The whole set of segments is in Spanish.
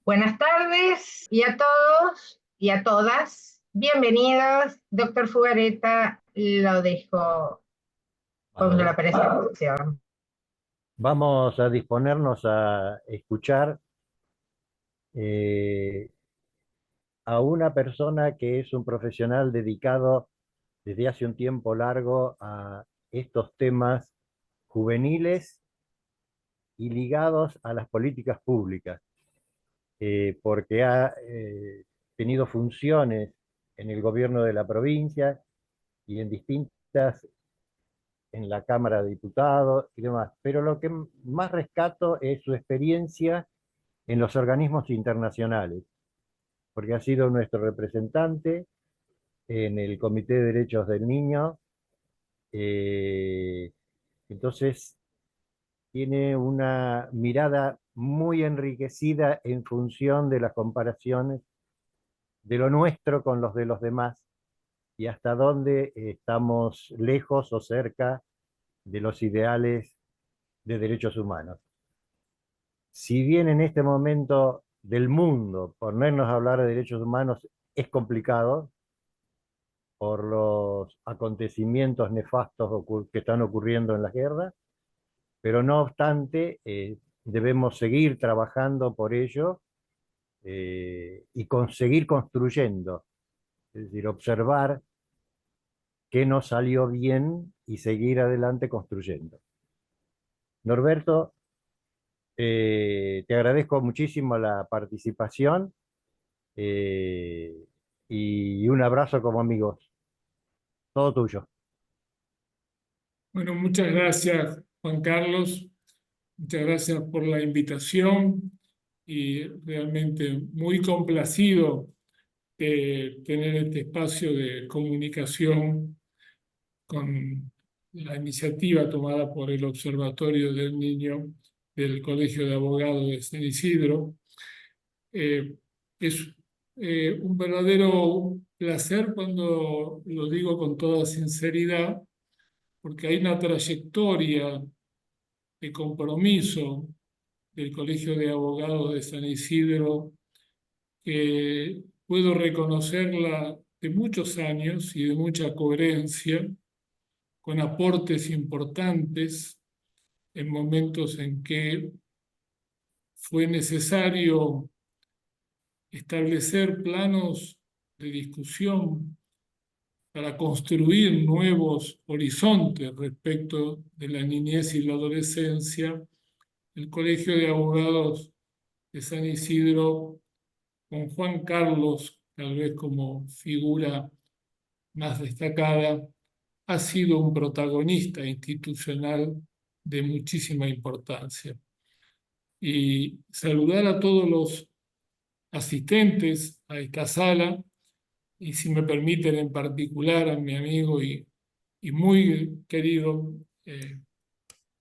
Buenas tardes y a todos y a todas. Bienvenidos. Doctor Fugareta, lo dejo con la presentación. Vamos a disponernos a escuchar eh, a una persona que es un profesional dedicado desde hace un tiempo largo a estos temas juveniles y ligados a las políticas públicas, porque ha tenido funciones en el gobierno de la provincia y en la Cámara de Diputados y demás. Pero lo que más rescato es su experiencia en los organismos internacionales, porque ha sido nuestro representante en el Comité de Derechos del Niño. eh, entonces, tiene una mirada muy enriquecida en función de las comparaciones de lo nuestro con los de los demás y hasta dónde estamos lejos o cerca de los ideales de derechos humanos. Si bien en este momento del mundo ponernos a hablar de derechos humanos es complicado por los acontecimientos nefastos que están ocurriendo en la guerra, pero no obstante debemos seguir trabajando por ello y conseguir construyendo, es decir, observar qué nos salió bien y seguir adelante construyendo. Norberto, te agradezco muchísimo la participación eh, y un abrazo como amigos. Todo tuyo. Bueno, muchas gracias, Juan Carlos. Muchas gracias por la invitación y realmente muy complacido de tener este espacio de comunicación con la iniciativa tomada por el Observatorio del Niño del Colegio de Abogados de San Isidro. Es un verdadero placer cuando lo digo con toda sinceridad, porque hay una trayectoria de compromiso del Colegio de Abogados de San Isidro que puedo reconocerla de muchos años y de mucha coherencia, con aportes importantes en momentos en que fue necesario establecer planos de discusión para construir nuevos horizontes respecto de la niñez y la adolescencia. El Colegio de Abogados de San Isidro, con Juan Carlos tal vez como figura más destacada, ha sido un protagonista institucional de muchísima importancia. Y saludar a todos los asistentes a esta sala, y si me permiten en particular a mi amigo y muy querido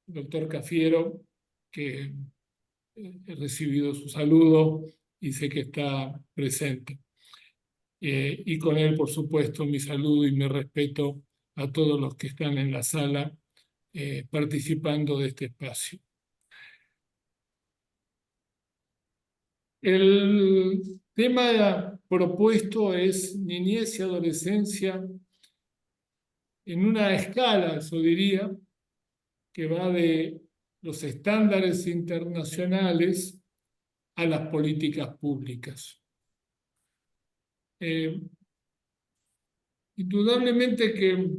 doctor Cafiero, que he recibido su saludo y sé que está presente. Y con él, por supuesto, mi saludo y mi respeto a todos los que están en la sala participando de este espacio. El tema propuesto es niñez y adolescencia en una escala, yo diría, que va de los estándares internacionales a las políticas públicas. Indudablemente que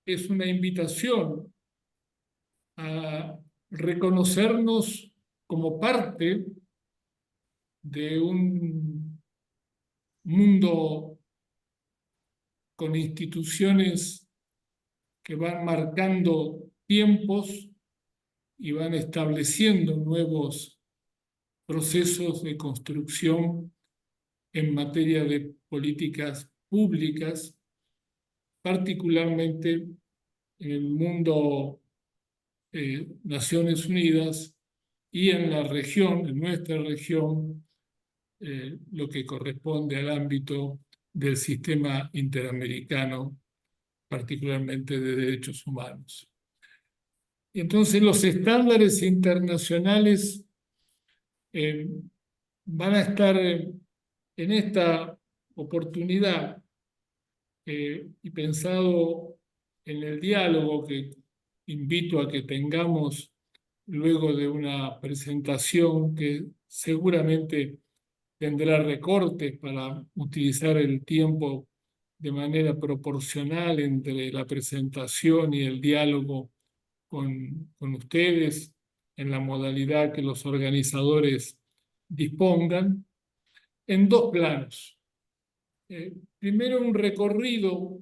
es una invitación a reconocernos como parte de un mundo con instituciones que van marcando tiempos y van estableciendo nuevos procesos de construcción en materia de políticas públicas, particularmente en el mundo Naciones Unidas y en la región, en nuestra región, lo que corresponde al ámbito del sistema interamericano, particularmente de derechos humanos. Y entonces los estándares internacionales van a estar en esta oportunidad y pensado en el diálogo que invito a que tengamos luego de una presentación que seguramente tendrá recortes para utilizar el tiempo de manera proporcional entre la presentación y el diálogo con ustedes en la modalidad que los organizadores dispongan, en dos planos. Primero, un recorrido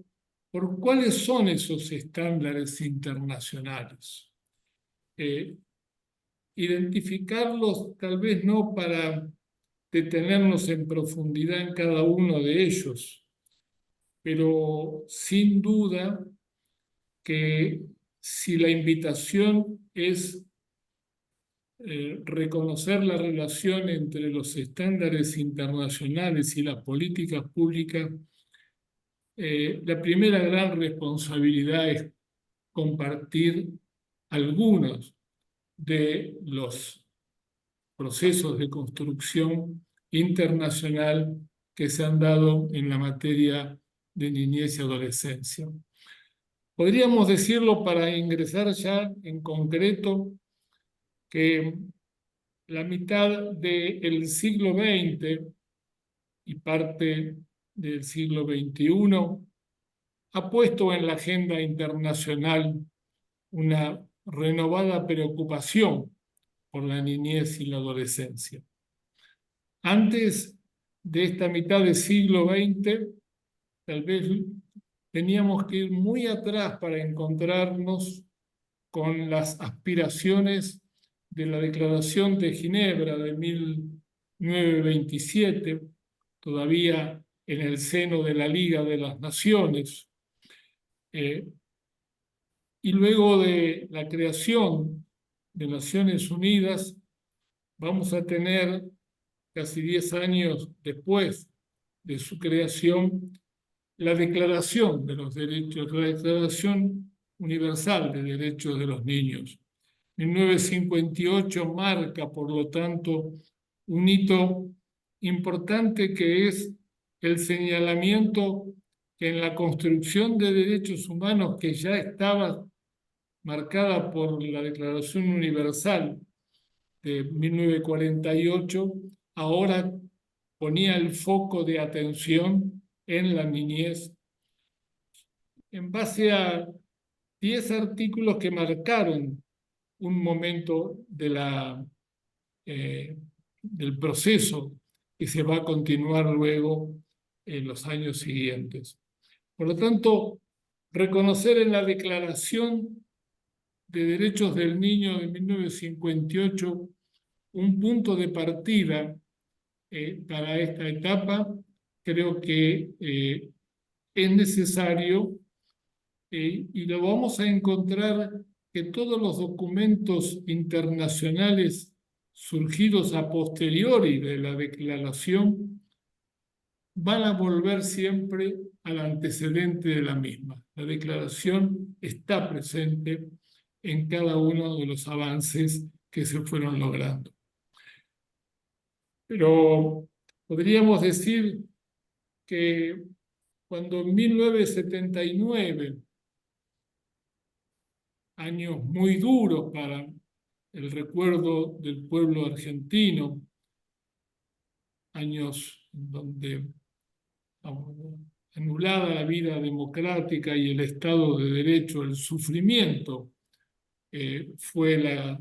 por cuáles son esos estándares internacionales. Identificarlos tal vez no para detenernos en profundidad en cada uno de ellos, pero sin duda que si la invitación es reconocer la relación entre los estándares internacionales y las políticas públicas, la primera gran responsabilidad es compartir algunos de los procesos de construcción internacional que se han dado en la materia de niñez y adolescencia. Podríamos decirlo para ingresar ya en concreto que la mitad del siglo XX y parte del siglo XXI ha puesto en la agenda internacional una renovada preocupación por la niñez y la adolescencia. Antes de esta mitad del siglo XX, tal vez teníamos que ir muy atrás para encontrarnos con las aspiraciones de la Declaración de Ginebra de 1927, todavía en el seno de la Liga de las Naciones, y luego de la creación de Naciones Unidas, vamos a tener casi 10 años después de su creación, la Declaración de los Derechos, la Declaración Universal de Derechos de los Niños. 1958 marca, por lo tanto, un hito importante que es el señalamiento que en la construcción de derechos humanos que ya estaba marcada por la Declaración Universal de 1948, ahora ponía el foco de atención en la niñez en base a 10 artículos que marcaron un momento del proceso que se va a continuar luego en los años siguientes. Por lo tanto, reconocer en la Declaración de Derechos del Niño de 1958 un punto de partida para esta etapa, creo que es necesario y lo vamos a encontrar que todos los documentos internacionales surgidos a posteriori de la declaración van a volver siempre al antecedente de la misma. La declaración está presente en cada uno de los avances que se fueron logrando. Pero podríamos decir que cuando en 1979, años muy duros para el recuerdo del pueblo argentino, años donde anulada la vida democrática y el Estado de Derecho, el sufrimiento fue la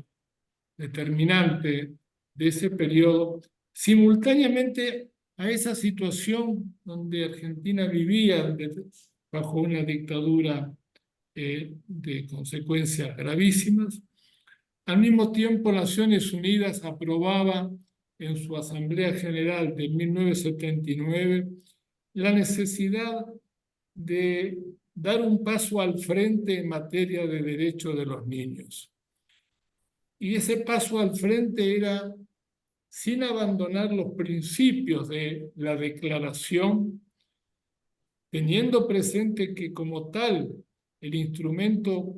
determinante de ese periodo, simultáneamente a esa situación donde Argentina vivía bajo una dictadura de consecuencias gravísimas. Al mismo tiempo, Naciones Unidas aprobaba en su Asamblea General de 1979 la necesidad de dar un paso al frente en materia de derechos de los niños. Y ese paso al frente era sin abandonar los principios de la declaración, teniendo presente que como tal el instrumento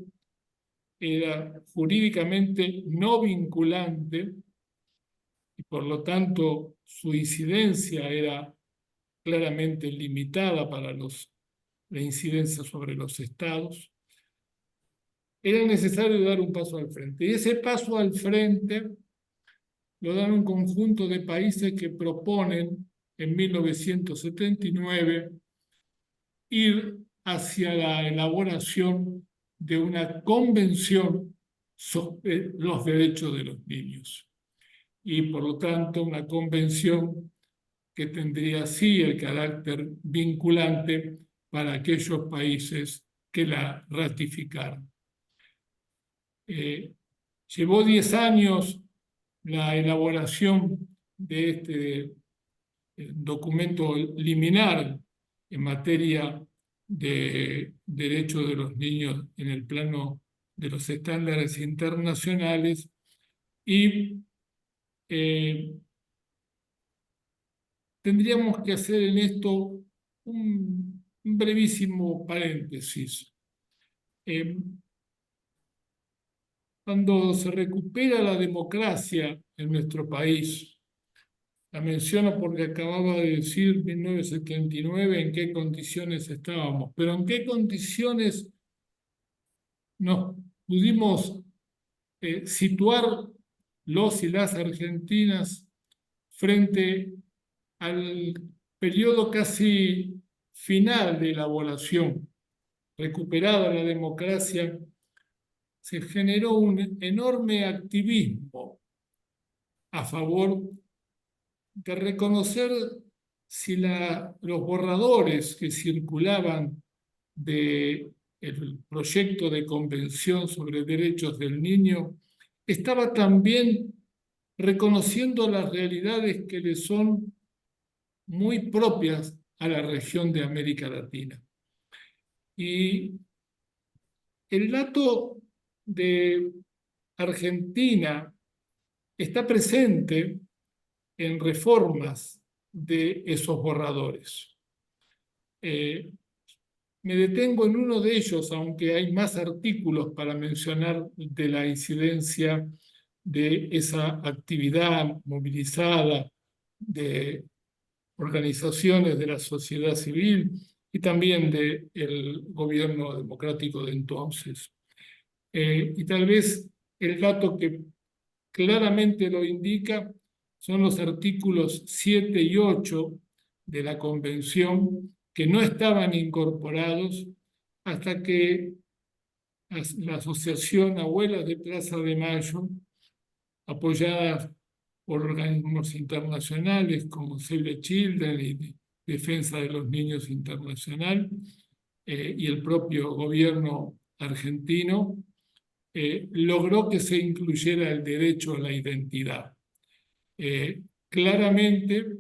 era jurídicamente no vinculante y por lo tanto su incidencia era claramente limitada para la incidencia sobre los estados, era necesario dar un paso al frente. Y ese paso al frente lo dan un conjunto de países que proponen en 1979 ir hacia la elaboración de una convención sobre los derechos de los niños. Y por lo tanto una convención que tendría sí el carácter vinculante para aquellos países que la ratificaron. Llevó 10 años la elaboración de este documento liminar en materia de derechos de los niños en el plano de los estándares internacionales y tendríamos que hacer en esto un brevísimo paréntesis. Cuando se recupera la democracia en nuestro país, la menciono porque acababa de decir 1979 en qué condiciones estábamos, pero en qué condiciones nos pudimos situar los y las argentinas frente al periodo casi final de elaboración. Recuperada la democracia, se generó un enorme activismo a favor de reconocer si los borradores que circulaban del proyecto de convención sobre derechos del niño estaba también reconociendo las realidades que le son muy propias a la región de América Latina. Y el dato de Argentina está presente en reformas de esos borradores. Me detengo en uno de ellos, aunque hay más artículos para mencionar de la incidencia de esa actividad movilizada de organizaciones de la sociedad civil y también del gobierno democrático de entonces. Y tal vez el dato que claramente lo indica son los artículos 7 y 8 de la Convención, que no estaban incorporados hasta que la Asociación Abuelas de Plaza de Mayo, apoyada por organismos internacionales como Save the Children y Defensa de los Niños Internacional, y el propio gobierno argentino, logró que se incluyera el derecho a la identidad. Claramente,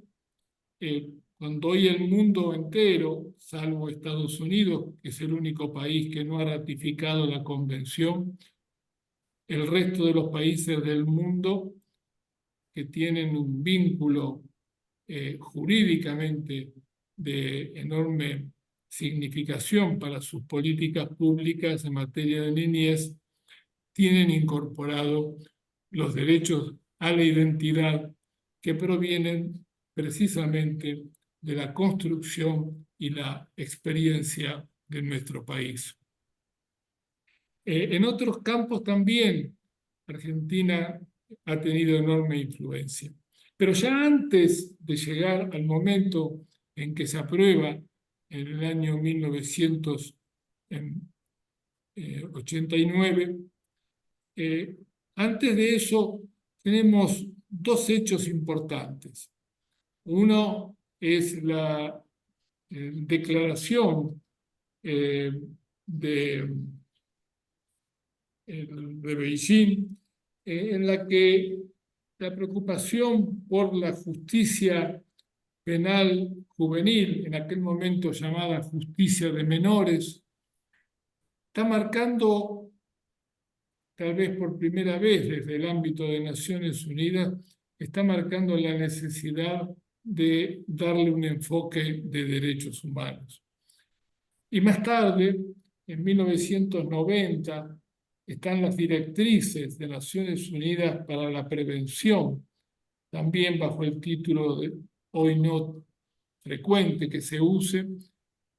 cuando hoy el mundo entero, salvo Estados Unidos, que es el único país que no ha ratificado la convención, el resto de los países del mundo que tienen un vínculo jurídicamente de enorme significación para sus políticas públicas en materia de niñez, tienen incorporado los derechos a la identidad que provienen precisamente de la construcción y la experiencia de nuestro país. En otros campos también Argentina ha tenido enorme influencia. Pero ya antes de llegar al momento en que se aprueba en el año 1989, antes de eso tenemos dos hechos importantes. Uno es la declaración de Beijing, en la que la preocupación por la justicia penal juvenil, en aquel momento llamada justicia de menores, está marcando, tal vez por primera vez desde el ámbito de Naciones Unidas, está marcando la necesidad de darle un enfoque de derechos humanos. Y más tarde, en 1990, están las directrices de Naciones Unidas para la prevención también bajo el título de hoy no frecuente que se use,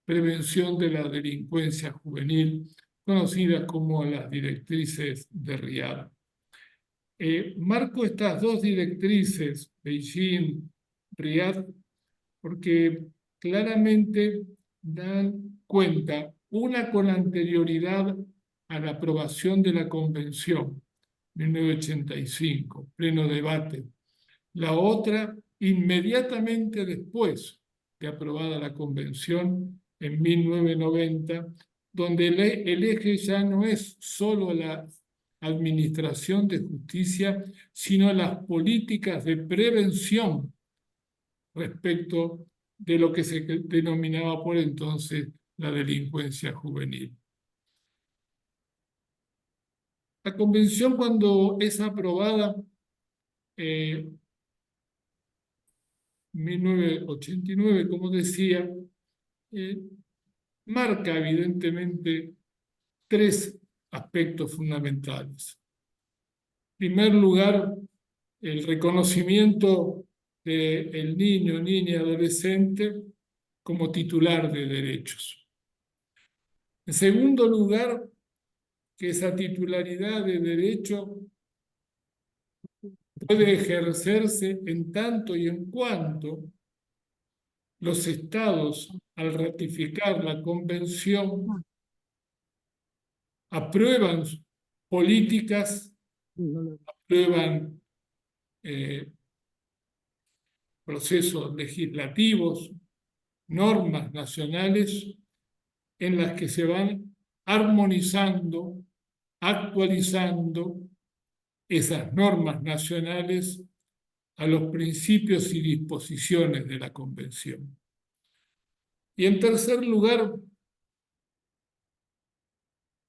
prevención de la delincuencia juvenil, conocidas como las directrices de Riad. Marco estas dos directrices, Beijing, Riad, porque claramente dan cuenta, una con anterioridad a la aprobación de la Convención, 1985, pleno debate. La otra, inmediatamente después de aprobada la Convención, en 1990, donde el eje ya no es solo la administración de justicia, sino las políticas de prevención respecto de lo que se denominaba por entonces la delincuencia juvenil. La Convención, cuando es aprobada, 1989, como decía, marca evidentemente tres aspectos fundamentales. En primer lugar, el reconocimiento del niño, niña, adolescente como titular de derechos. En segundo lugar, que esa titularidad de derecho puede ejercerse en tanto y en cuanto los estados, al ratificar la Convención, aprueban políticas, aprueban procesos legislativos, normas nacionales en las que se van armonizando, actualizando esas normas nacionales a los principios y disposiciones de la Convención. Y en tercer lugar,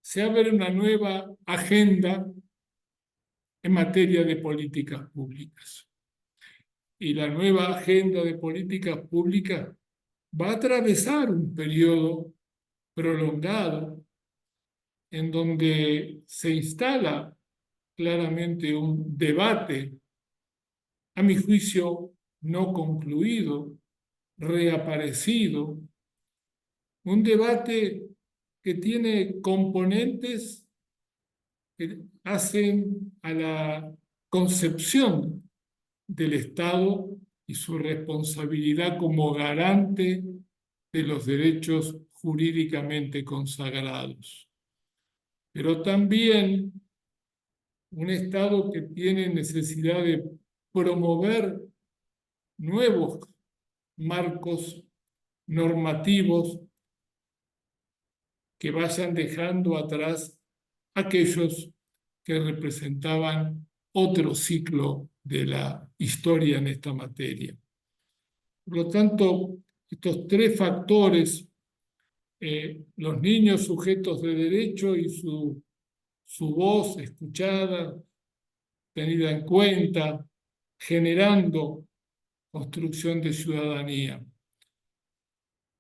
se abre una nueva agenda en materia de políticas públicas. Y la nueva agenda de políticas públicas va a atravesar un periodo prolongado en donde se instala claramente un debate, a mi juicio no concluido, reaparecido, un debate que tiene componentes que hacen a la concepción del Estado y su responsabilidad como garante de los derechos jurídicamente consagrados. Pero también un Estado que tiene necesidad de promover nuevos marcos normativos que vayan dejando atrás aquellos que representaban otro ciclo de la historia en esta materia. Por lo tanto, estos tres factores, los niños sujetos de derecho y su voz escuchada, tenida en cuenta, generando construcción de ciudadanía.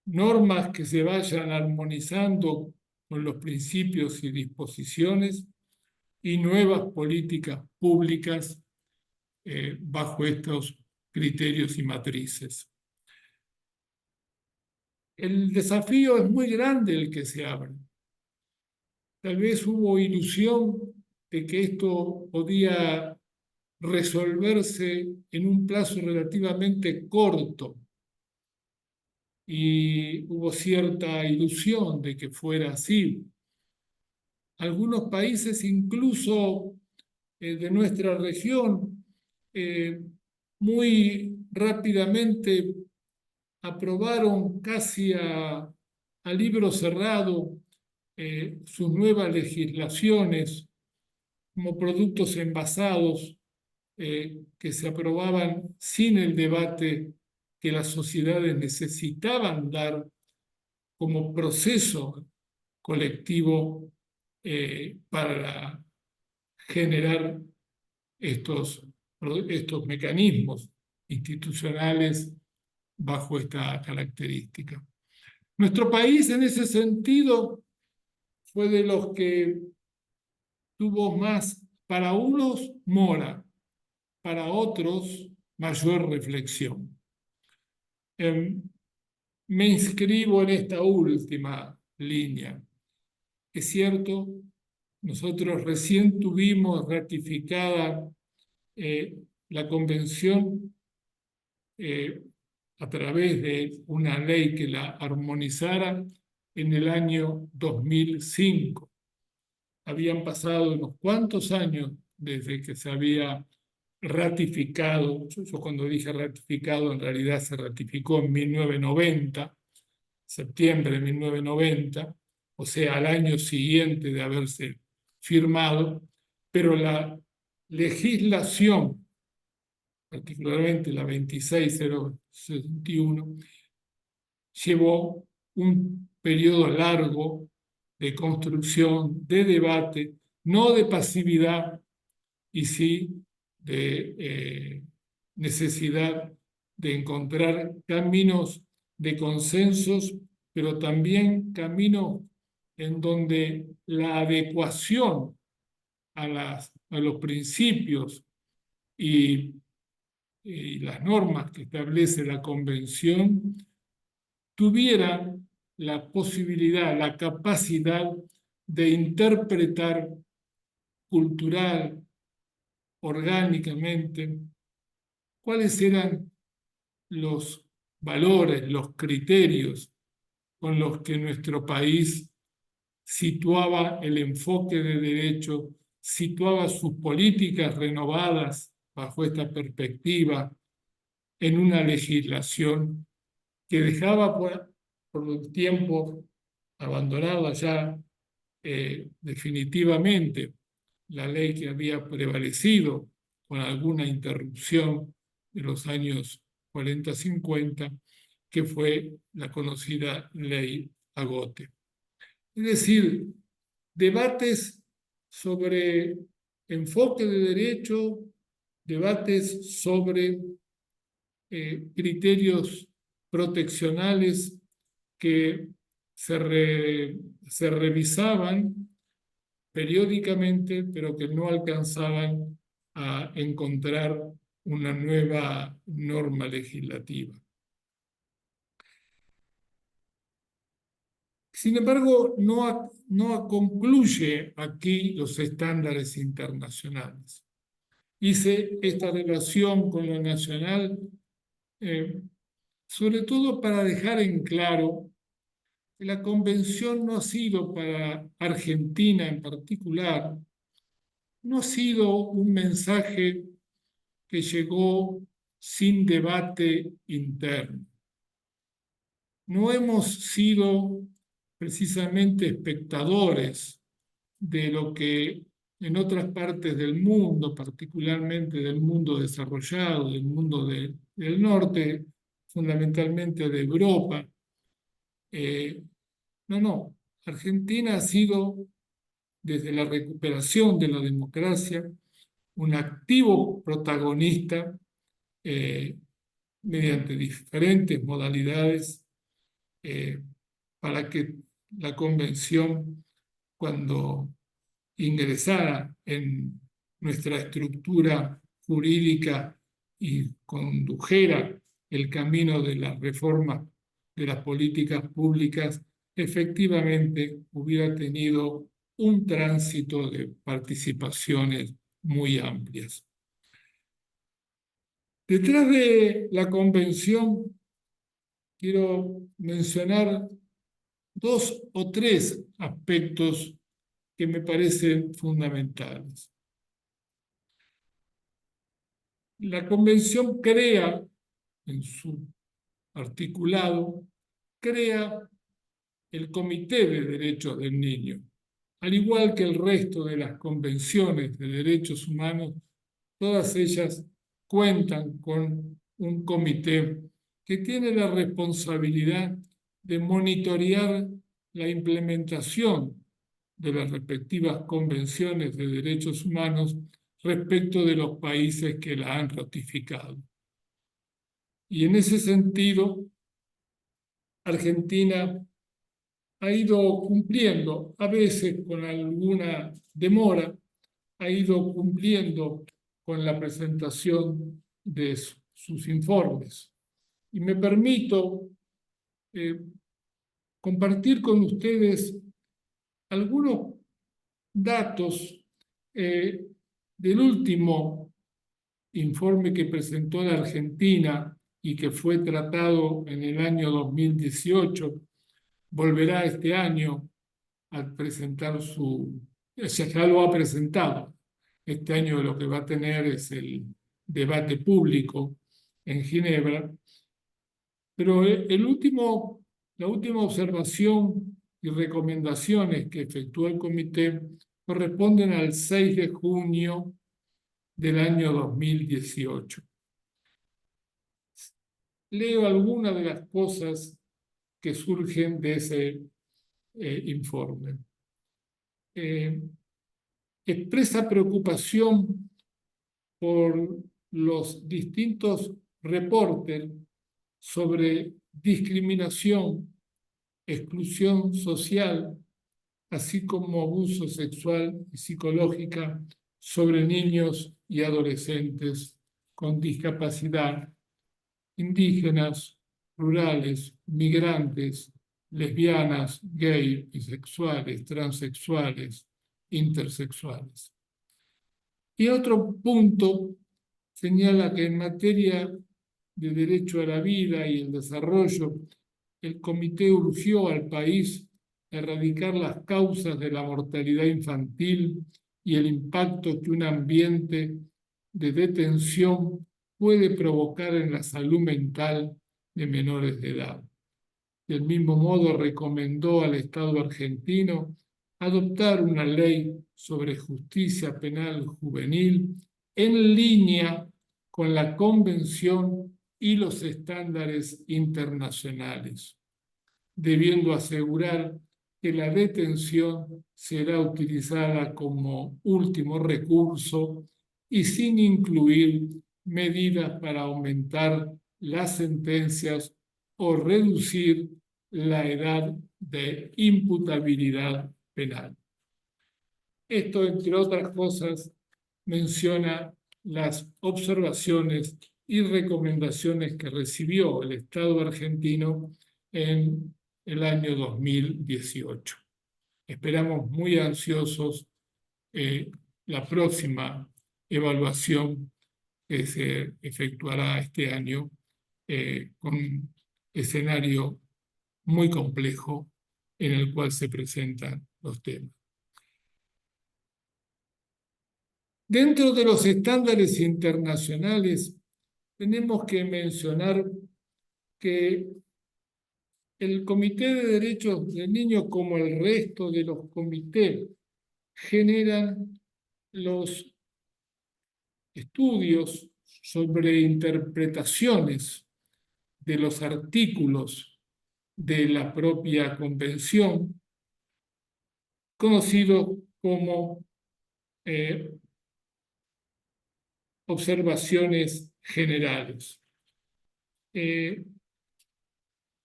Normas que se vayan armonizando con los principios y disposiciones y nuevas políticas públicas bajo estos criterios y matrices. El desafío es muy grande el que se abre. Tal vez hubo ilusión de que esto podía resolverse en un plazo relativamente corto y hubo cierta ilusión de que fuera así. Algunos países, incluso de nuestra región, muy rápidamente aprobaron casi a libro cerrado sus nuevas legislaciones como productos envasados que se aprobaban sin el debate que las sociedades necesitaban dar como proceso colectivo para generar estos mecanismos institucionales bajo esta característica. Nuestro país, en ese sentido, fue de los que tuvo más, para unos, mora, para otros, mayor reflexión. Me inscribo en esta última línea. Es cierto, nosotros recién tuvimos ratificada la Convención a través de una ley que la armonizara en el año 2005. Habían pasado unos cuantos años desde que se había ratificado. Yo cuando dije ratificado, en realidad se ratificó en 1990, septiembre de 1990, o sea, al año siguiente de haberse firmado, pero la legislación, particularmente la 26061, llevó un periodo largo de construcción, de debate, no de pasividad, y sí de necesidad de encontrar caminos de consensos, pero también caminos en donde la adecuación a los principios y las normas que establece la Convención tuvieran la posibilidad, la capacidad de interpretar cultural, orgánicamente, cuáles eran los valores, los criterios con los que nuestro país situaba el enfoque de derecho, situaba sus políticas renovadas bajo esta perspectiva en una legislación que dejaba por un tiempo abandonada ya definitivamente la ley que había prevalecido con alguna interrupción de los años 40-50, que fue la conocida ley Agote. Es decir, debates sobre enfoque de derecho, debates sobre criterios proteccionales que se revisaban periódicamente, pero que no alcanzaban a encontrar una nueva norma legislativa. Sin embargo, no concluye aquí los estándares internacionales. Hice esta relación con lo nacional sobre todo para dejar en claro que la Convención no ha sido para Argentina en particular, no ha sido un mensaje que llegó sin debate interno. No hemos sido precisamente espectadores de lo que en otras partes del mundo, particularmente del mundo desarrollado, del mundo del norte, fundamentalmente de Europa. No. Argentina ha sido, desde la recuperación de la democracia, un activo protagonista mediante diferentes modalidades para que la Convención, cuando ingresara en nuestra estructura jurídica y condujera el camino de la reforma de las políticas públicas, efectivamente hubiera tenido un tránsito de participaciones muy amplias. Detrás de la Convención quiero mencionar 2 o 3 aspectos que me parecen fundamentales. La Convención crea, en su articulado, crea el Comité de Derechos del Niño. Al igual que el resto de las convenciones de derechos humanos, todas ellas cuentan con un comité que tiene la responsabilidad de monitorear la implementación de las respectivas convenciones de derechos humanos respecto de los países que la han ratificado. Y en ese sentido, Argentina ha ido cumpliendo, a veces con alguna demora, ha ido cumpliendo con la presentación de eso. sus informes. Y me permito compartir con ustedes algunos datos del último informe que presentó la Argentina y que fue tratado en el año 2018. Volverá este año a presentar ya lo ha presentado. Este año lo que va a tener es el debate público en Ginebra. Pero la última observación y recomendaciones que efectuó el comité corresponden al 6 de junio del año 2018. Leo algunas de las cosas que surgen de ese informe. Expresa preocupación por los distintos reportes sobre discriminación, exclusión social, así como abuso sexual y psicológica sobre niños y adolescentes con discapacidad, indígenas, rurales, migrantes, lesbianas, gay, bisexuales, transexuales, intersexuales. Y otro punto señala que en materia de derecho a la vida y el desarrollo, el comité urgió al país a erradicar las causas de la mortalidad infantil y el impacto que un ambiente de detención puede provocar en la salud mental de menores de edad. Del mismo modo, recomendó al Estado argentino adoptar una ley sobre justicia penal juvenil en línea con la Convención y los estándares internacionales, debiendo asegurar que la detención será utilizada como último recurso y sin incluir medidas para aumentar las sentencias o reducir la edad de imputabilidad penal. Esto, entre otras cosas, menciona las observaciones y recomendaciones que recibió el Estado argentino en el año 2018. Esperamos muy ansiosos la próxima evaluación que se efectuará este año con un escenario muy complejo en el cual se presentan los temas. Dentro de los estándares internacionales, tenemos que mencionar que el Comité de Derechos del Niño, como el resto de los comités, generan los estudios sobre interpretaciones de los artículos de la propia convención, conocido como observaciones generales.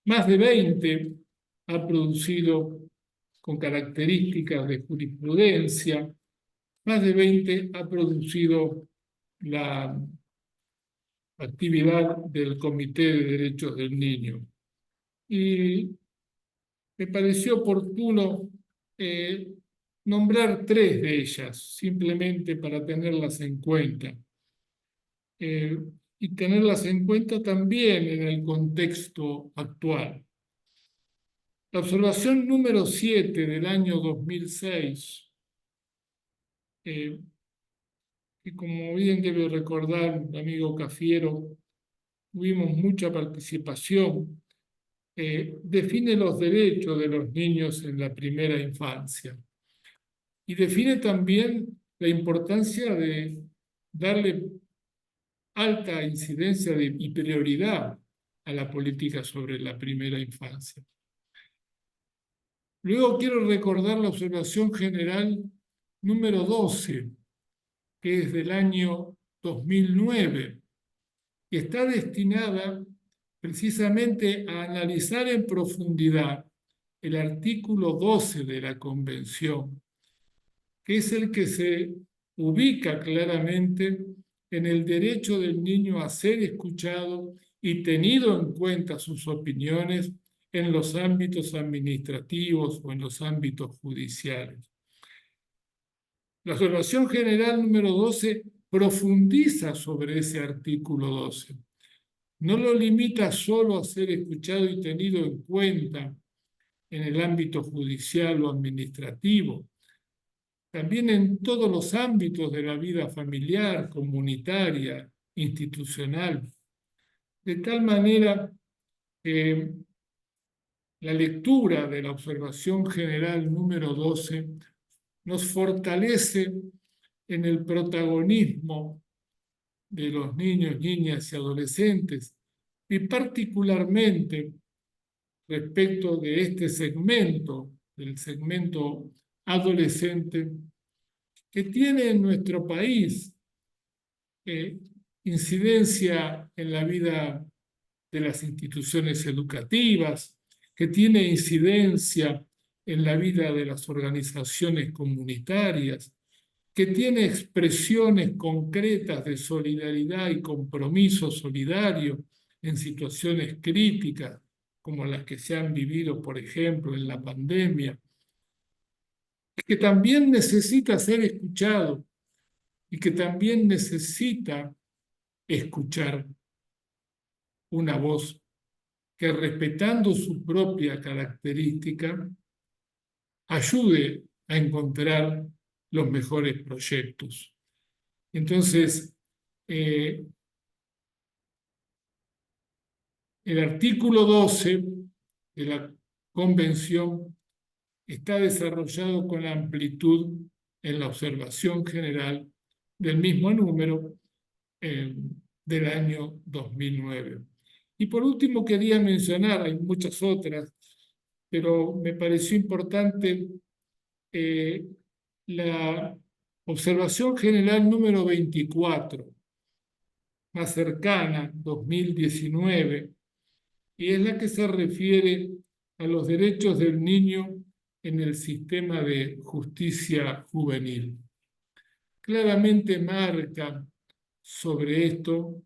Más de 20 ha producido con características de jurisprudencia, más de 20 ha producido la actividad del Comité de Derechos del Niño. Y me pareció oportuno nombrar 3 de ellas, simplemente para tenerlas en cuenta. Y tenerlas en cuenta también en el contexto actual. La observación número 7 del año 2006, que como bien debe recordar mi amigo Cafiero, tuvimos mucha participación, define los derechos de los niños en la primera infancia y define también la importancia de darle alta incidencia y prioridad a la política sobre la primera infancia. Luego quiero recordar la observación general número 12, que es del año 2009, que está destinada precisamente a analizar en profundidad el artículo 12 de la Convención, que es el que se ubica claramente en el derecho del niño a ser escuchado y tenido en cuenta sus opiniones en los ámbitos administrativos o en los ámbitos judiciales. La observación general número 12 profundiza sobre ese artículo 12. No lo limita solo a ser escuchado y tenido en cuenta en el ámbito judicial o administrativo, también en todos los ámbitos de la vida familiar, comunitaria, institucional, de tal manera que la lectura de la observación general número 12 nos fortalece en el protagonismo de los niños, niñas y adolescentes, y particularmente respecto de este segmento, del segmento adolescente, que tiene en nuestro país incidencia en la vida de las instituciones educativas, que tiene incidencia en la vida de las organizaciones comunitarias, que tiene expresiones concretas de solidaridad y compromiso solidario en situaciones críticas, como las que se han vivido, por ejemplo, en la pandemia, que también necesita ser escuchado y que también necesita escuchar una voz que, respetando su propia característica, ayude a encontrar los mejores proyectos. Entonces, el artículo 12 de la Convención está desarrollado con amplitud en la observación general del mismo número del año 2009. Y por último quería mencionar, hay muchas otras, pero me pareció importante la observación general número 24, más cercana, 2019, y es la que se refiere a los derechos del niño en el sistema de justicia juvenil. Claramente marca sobre esto,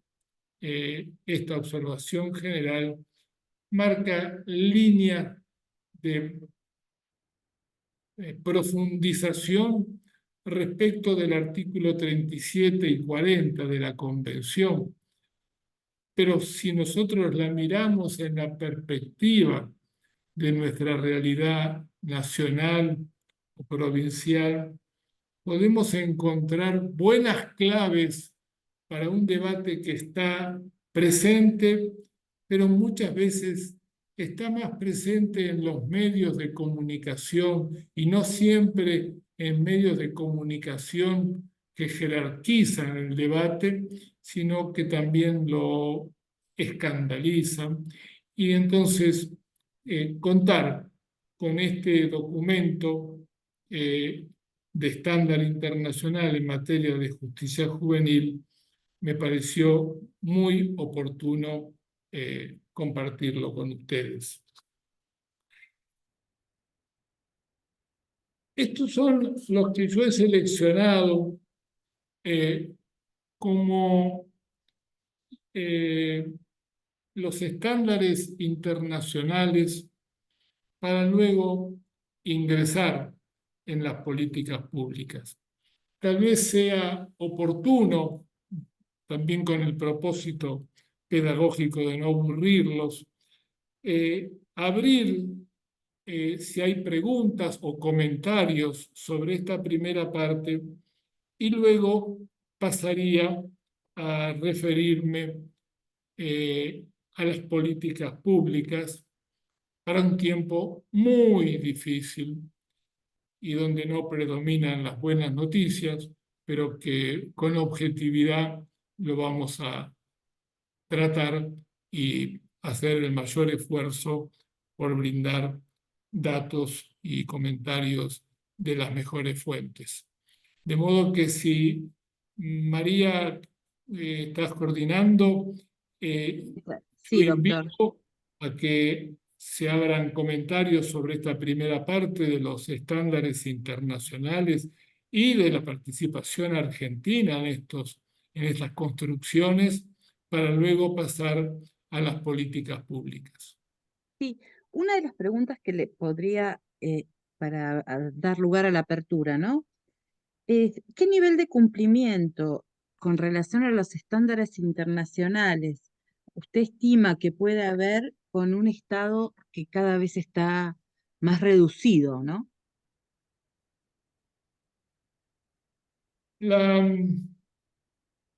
esta observación general, marca línea de profundización respecto del artículo 37 y 40 de la Convención. Pero si nosotros la miramos en la perspectiva de nuestra realidad nacional o provincial, podemos encontrar buenas claves para un debate que está presente, pero muchas veces está más presente en los medios de comunicación y no siempre en medios de comunicación que jerarquizan el debate, sino que también lo escandalizan. Y entonces contar con este documento de estándar internacional en materia de justicia juvenil me pareció muy oportuno compartirlo con ustedes. Estos son los que yo he seleccionado como los estándares internacionales para luego ingresar en las políticas públicas. Tal vez sea oportuno, también con el propósito pedagógico de no aburrirlos, abrir si hay preguntas o comentarios sobre esta primera parte y luego pasaría a referirme a las políticas públicas para un tiempo muy difícil y donde no predominan las buenas noticias, pero que con objetividad lo vamos a tratar y hacer el mayor esfuerzo por brindar datos y comentarios de las mejores fuentes. De modo que si María estás coordinando, Sí, yo doctor. invito a que se abran comentarios sobre esta primera parte de los estándares internacionales y de la participación argentina en estos en estas construcciones para luego pasar a las políticas públicas. Sí, una de las preguntas que le podría, para dar lugar a la apertura, ¿no? ¿Qué nivel de cumplimiento con relación a los estándares internacionales usted estima que puede haber con un Estado que cada vez está más reducido, ¿no? La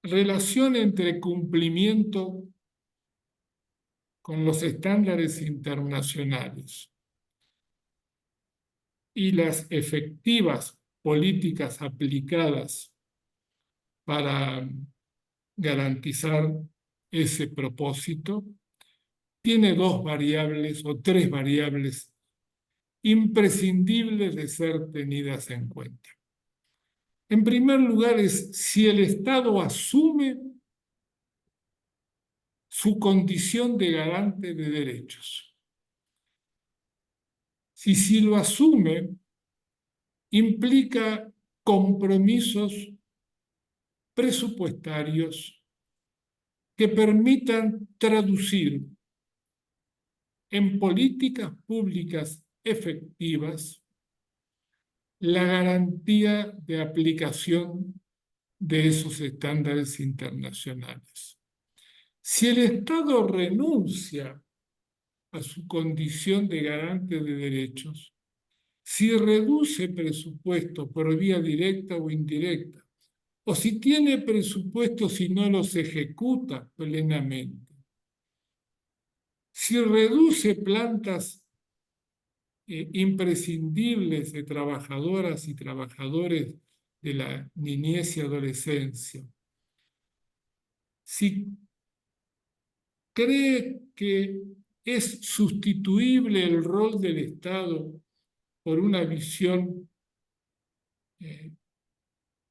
relación entre cumplimiento con los estándares internacionales y las efectivas políticas aplicadas para garantizar ese propósito tiene dos variables o tres variables imprescindibles de ser tenidas en cuenta. En primer lugar, es si el Estado asume su condición de garante de derechos. Si lo asume, implica compromisos presupuestarios que permitan traducir en políticas públicas efectivas la garantía de aplicación de esos estándares internacionales. Si el Estado renuncia a su condición de garante de derechos, si reduce presupuesto por vía directa o indirecta, o si tiene presupuestos y no los ejecuta plenamente, si reduce plantas imprescindibles de trabajadoras y trabajadores de la niñez y adolescencia, si cree que es sustituible el rol del Estado por una visión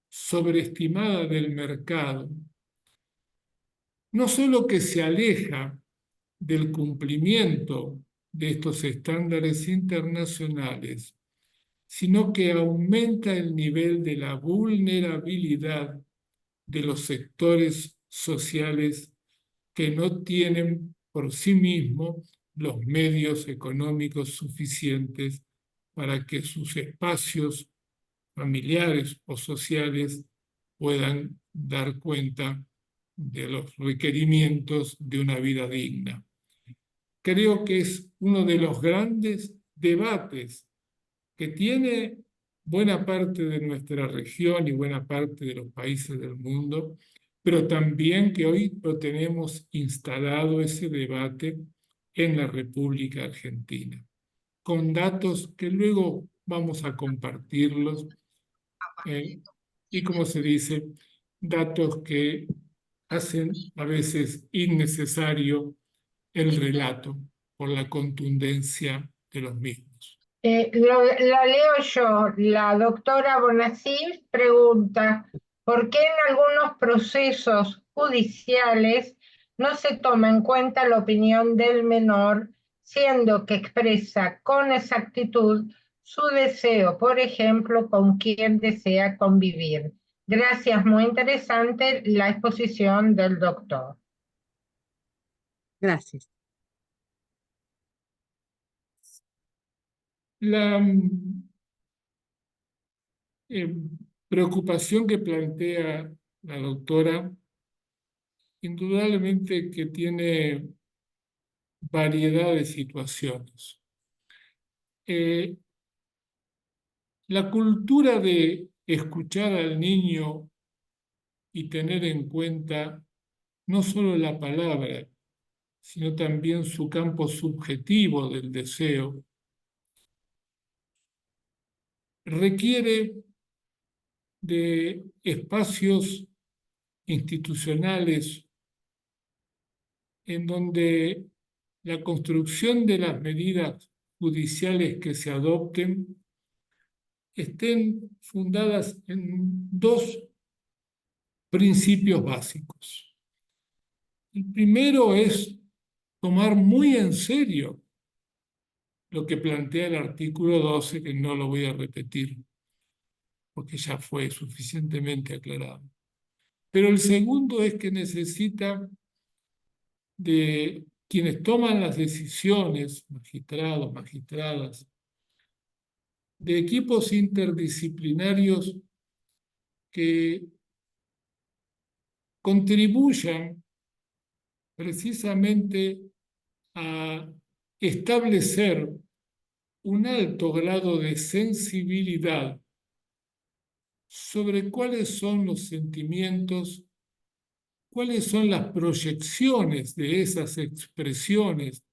sobreestimada del mercado, no solo que se aleja del cumplimiento de estos estándares internacionales, sino que aumenta el nivel de la vulnerabilidad de los sectores sociales que no tienen por sí mismos los medios económicos suficientes para que sus espacios familiares o sociales puedan dar cuenta de los requerimientos de una vida digna. Creo que es uno de los grandes debates que tiene buena parte de nuestra región y buena parte de los países del mundo, pero también que hoy lo tenemos instalado ese debate en la República Argentina, con datos que luego vamos a compartirlos y, como se dice, datos que hacen a veces innecesario el relato por la contundencia de los mismos. La leo yo. La doctora Bonacil pregunta, ¿por qué en algunos procesos judiciales no se toma en cuenta la opinión del menor, siendo que expresa con exactitud su deseo, por ejemplo, con quien desea convivir? Gracias, muy interesante la exposición del doctor. Gracias. La preocupación que plantea la doctora, indudablemente que tiene variedad de situaciones. La cultura de escuchar al niño y tener en cuenta no solo la palabra, sino también su campo subjetivo del deseo, requiere de espacios institucionales en donde la construcción de las medidas judiciales que se adopten estén fundadas en dos principios básicos. El primero es tomar muy en serio lo que plantea el artículo 12, que no lo voy a repetir, porque ya fue suficientemente aclarado. Pero el segundo es que necesita de quienes toman las decisiones, magistrados, magistradas, de equipos interdisciplinarios que contribuyan precisamente a establecer un alto grado de sensibilidad sobre cuáles son los sentimientos, cuáles son las proyecciones de esas expresiones,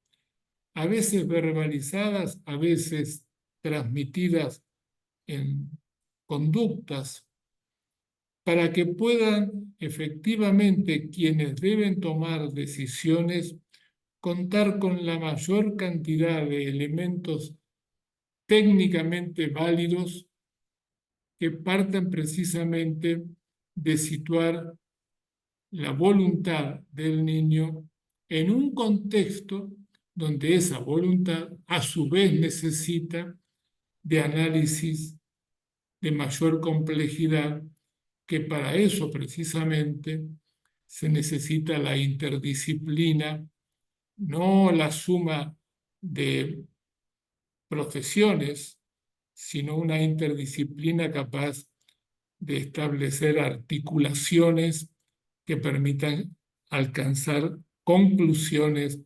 a veces verbalizadas, a veces transmitidas en conductas, para que puedan efectivamente quienes deben tomar decisiones contar con la mayor cantidad de elementos técnicamente válidos que partan precisamente de situar la voluntad del niño en un contexto donde esa voluntad a su vez necesita de análisis de mayor complejidad, que para eso precisamente se necesita la interdisciplina, no la suma de profesiones, sino una interdisciplina capaz de establecer articulaciones que permitan alcanzar conclusiones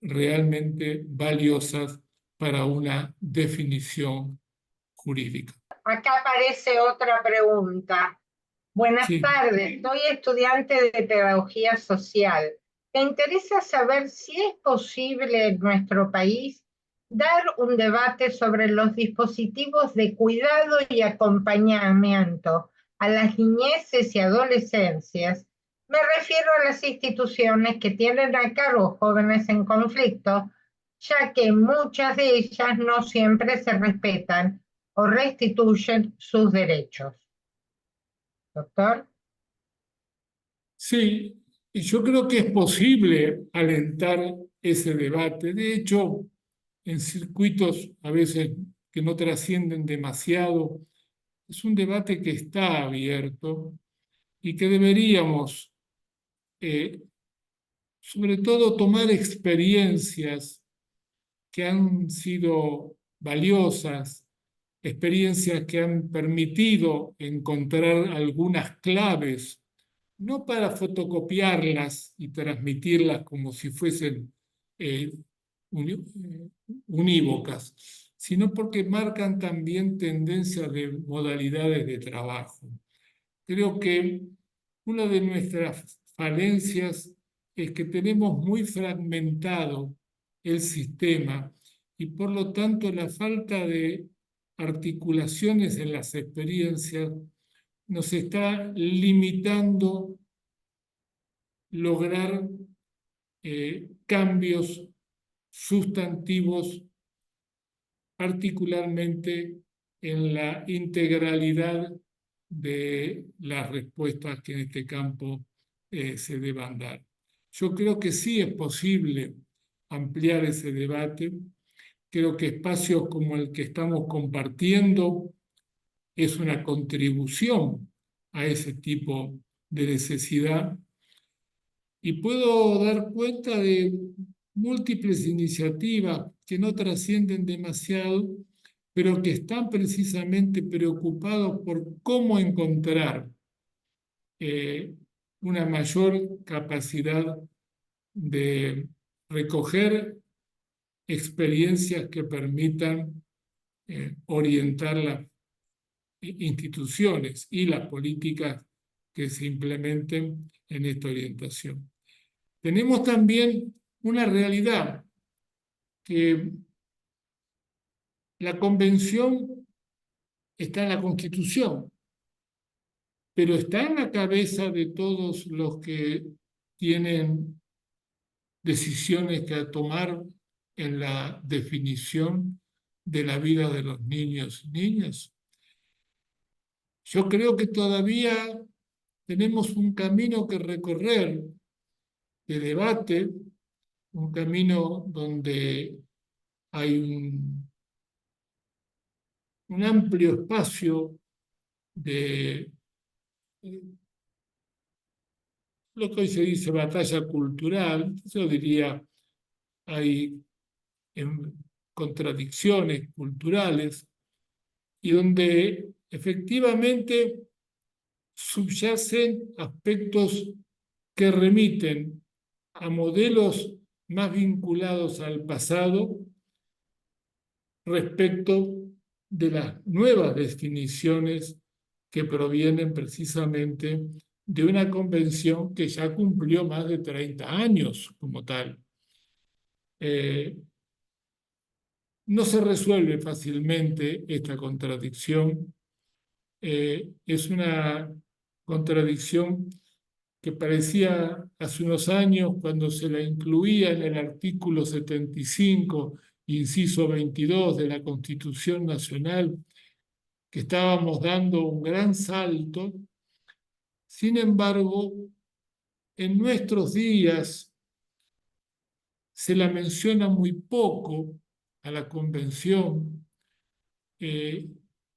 realmente valiosas para una definición jurídica. Acá aparece otra pregunta. Buenas Sí. tardes, soy estudiante de Pedagogía Social. Me interesa saber si es posible en nuestro país dar un debate sobre los dispositivos de cuidado y acompañamiento a las niñeces y adolescencias. Me refiero a las instituciones que tienen a cargo jóvenes en conflicto, ya que muchas de ellas no siempre se respetan o restituyen sus derechos. Doctor. Sí, y yo creo que es posible alentar ese debate. De hecho, en circuitos a veces que no trascienden demasiado, es un debate que está abierto y que deberíamos, sobre todo, tomar experiencias que han sido valiosas, experiencias que han permitido encontrar algunas claves, no para fotocopiarlas y transmitirlas como si fuesen eh, unívocas, sino porque marcan también tendencias de modalidades de trabajo. Creo que una de nuestras falencias es que tenemos muy fragmentado el sistema y por lo tanto la falta de articulaciones en las experiencias nos está limitando lograr cambios sustantivos, particularmente en la integralidad de las respuestas que en este campo se deban dar. Yo creo que sí es posible ampliar ese debate. Creo que espacios como el que estamos compartiendo es una contribución a ese tipo de necesidad. Y puedo dar cuenta de múltiples iniciativas que no trascienden demasiado, pero que están precisamente preocupados por cómo encontrar una mayor capacidad de recoger experiencias que permitan orientar las instituciones y las políticas que se implementen en esta orientación. Tenemos también una realidad que la Convención está en la Constitución, pero está en la cabeza de todos los que tienen decisiones que tomar en la definición de la vida de los niños y niñas. Yo creo que todavía tenemos un camino que recorrer de debate, un camino donde hay un amplio espacio de lo que hoy se dice batalla cultural. Yo diría, hay contradicciones culturales y donde efectivamente subyacen aspectos que remiten a modelos más vinculados al pasado respecto de las nuevas definiciones que provienen precisamente de una convención que ya cumplió más de 30 años como tal. No se resuelve fácilmente esta contradicción. Es una contradicción que parecía hace unos años, cuando se la incluía en el artículo 75, inciso 22 de la Constitución Nacional, que estábamos dando un gran salto. Sin embargo, en nuestros días se la menciona muy poco a la Convención.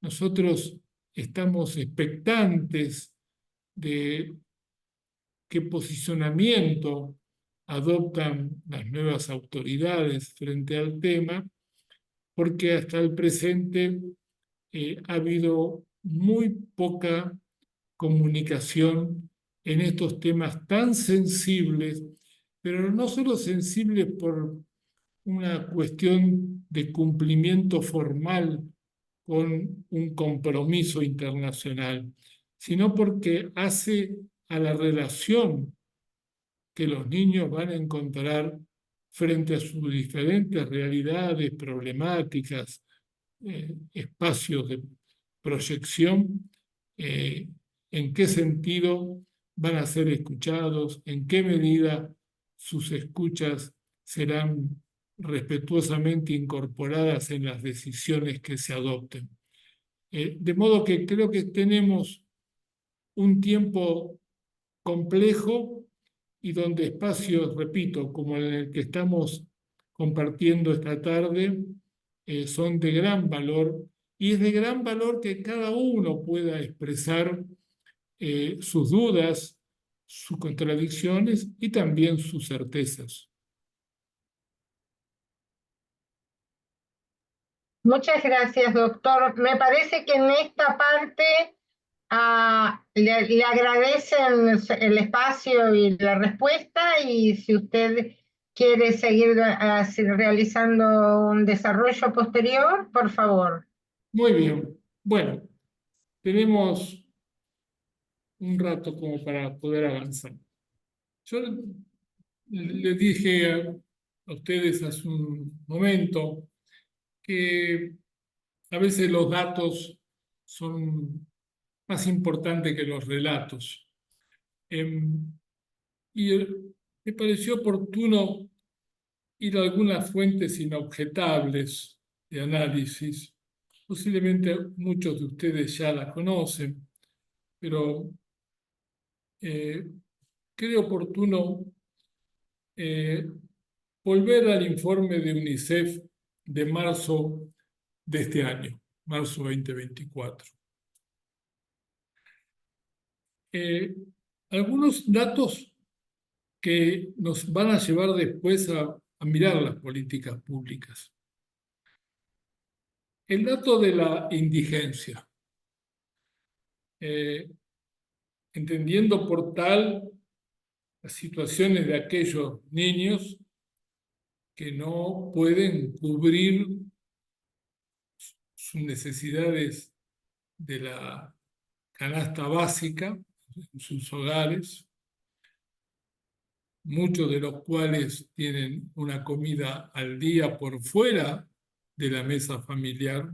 Nosotros estamos expectantes de qué posicionamiento adoptan las nuevas autoridades frente al tema, porque hasta el presente ha habido muy poca comunicación en estos temas tan sensibles, pero no solo sensibles por una cuestión de cumplimiento formal con un compromiso internacional, sino porque hace a la relación que los niños van a encontrar frente a sus diferentes realidades, problemáticas, espacios de proyección, en qué sentido van a ser escuchados, en qué medida sus escuchas serán respetuosamente incorporadas en las decisiones que se adopten. De modo que creo que tenemos un tiempo complejo y donde espacios, repito, como en el que estamos compartiendo esta tarde, son de gran valor, y es de gran valor que cada uno pueda expresar sus dudas, sus contradicciones y también sus certezas. Muchas gracias, doctor. Me parece que en esta parte le agradecen el espacio y la respuesta, y si usted quiere seguir realizando un desarrollo posterior, por favor. Muy bien. Bueno, tenemos un rato como para poder avanzar. Yo les dije a ustedes hace un momento que a veces los datos son más importantes que los relatos. Y me pareció oportuno ir a algunas fuentes inobjetables de análisis. Posiblemente muchos de ustedes ya las conocen, pero creo oportuno volver al informe de UNICEF de marzo de este año, marzo 2024. Algunos datos que nos van a llevar después a mirar las políticas públicas. El dato de la indigencia. Entendiendo por tal las situaciones de aquellos niños que no pueden cubrir sus necesidades de la canasta básica en sus hogares, muchos de los cuales tienen una comida al día por fuera de la mesa familiar.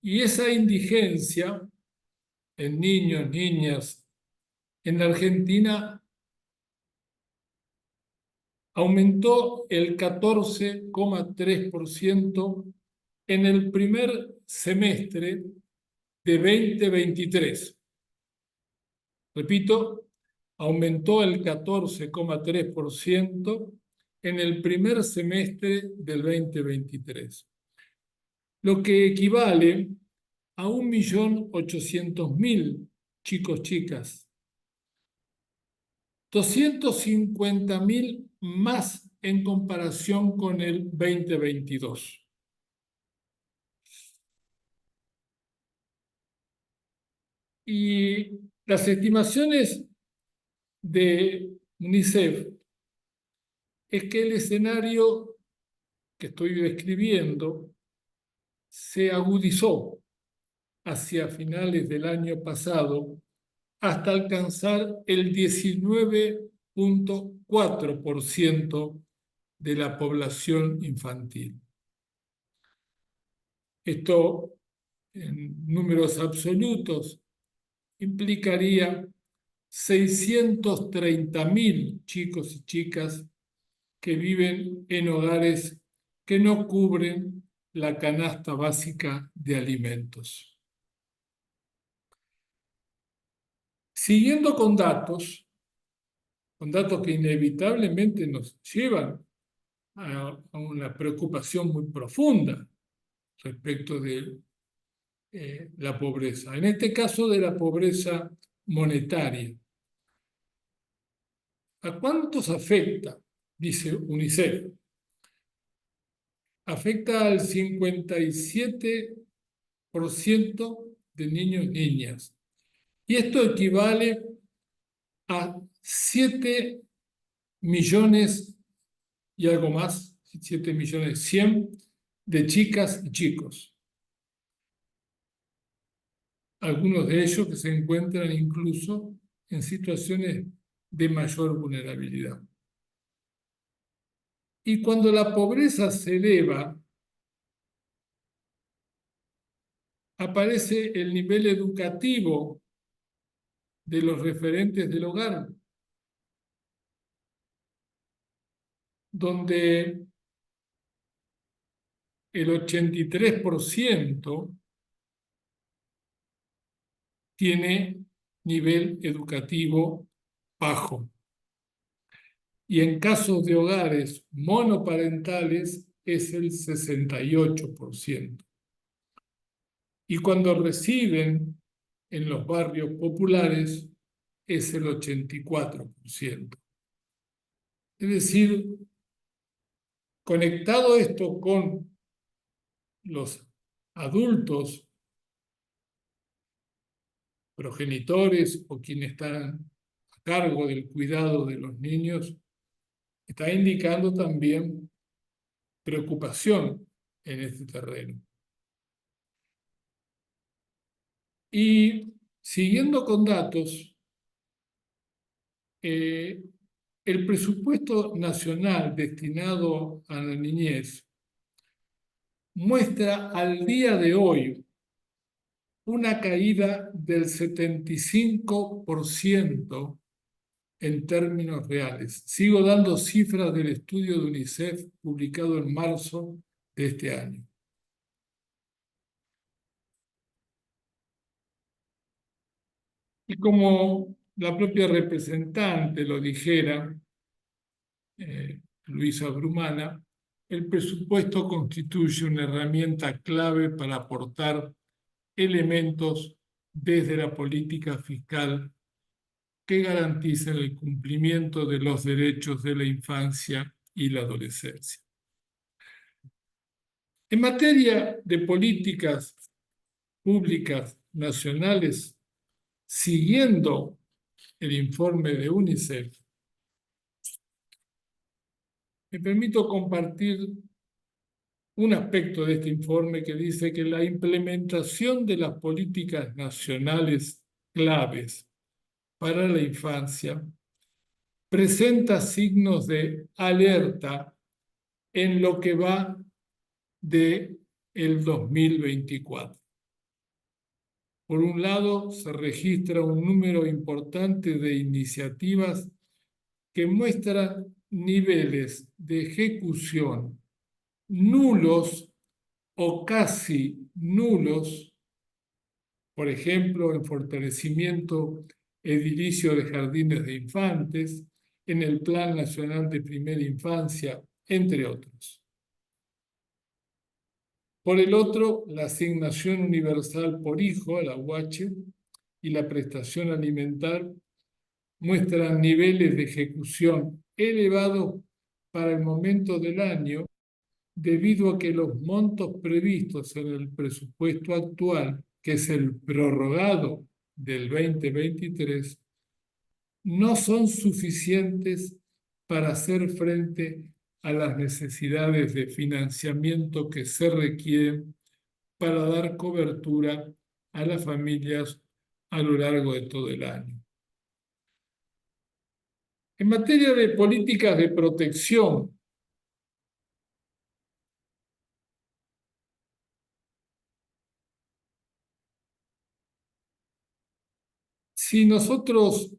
Y esa indigencia en niños, niñas, en la Argentina aumentó el 14,3% en el primer semestre de 2023. Repito, aumentó el 14,3% en el primer semestre del 2023, lo que equivale a 1.800.000 chicos, chicas. 250.000 más en comparación con el 2022. Y las estimaciones de UNICEF es que el escenario que estoy describiendo se agudizó hacia finales del año pasado hasta alcanzar el 19,4% de la población infantil. Esto, en números absolutos, implicaría 630.000 chicos y chicas que viven en hogares que no cubren la canasta básica de alimentos. Siguiendo con datos que inevitablemente nos llevan a una preocupación muy profunda respecto de la pobreza, en este caso de la pobreza monetaria. ¿A cuántos afecta? Dice UNICEF. Afecta al 57% de niños y niñas. Y esto equivale a 7 millones y algo más, 7.100.000 de chicas y chicos. Algunos de ellos que se encuentran incluso en situaciones de mayor vulnerabilidad. Y cuando la pobreza se eleva, aparece el nivel educativo de los referentes del hogar, donde el 83% tiene nivel educativo bajo. Y en casos de hogares monoparentales es el 68%. Y cuando reciben en los barrios populares es el 84%. Es decir, conectado esto con los adultos, progenitores o quienes están a cargo del cuidado de los niños, está indicando también preocupación en este terreno. Y siguiendo con datos, el presupuesto nacional destinado a la niñez muestra al día de hoy una caída del 75% en términos reales. Sigo dando cifras del estudio de UNICEF publicado en marzo de este año. Y como la propia representante lo dijera, Luisa Brumana, el presupuesto constituye una herramienta clave para aportar elementos desde la política fiscal que garanticen el cumplimiento de los derechos de la infancia y la adolescencia. En materia de políticas públicas nacionales, siguiendo el informe de UNICEF, me permito compartir un aspecto de este informe que dice que la implementación de las políticas nacionales claves para la infancia presenta signos de alerta en lo que va de el 2024. Por un lado, se registra un número importante de iniciativas que muestran niveles de ejecución nulos o casi nulos, por ejemplo, en fortalecimiento edilicio de jardines de infantes, en el Plan Nacional de Primera Infancia, entre otros. Por el otro, la asignación universal por hijo, la UH, y la prestación alimentar muestran niveles de ejecución elevados para el momento del año, debido a que los montos previstos en el presupuesto actual, que es el prorrogado del 2023, no son suficientes para hacer frente a las necesidades de financiamiento que se requieren para dar cobertura a las familias a lo largo de todo el año. En materia de políticas de protección, si nosotros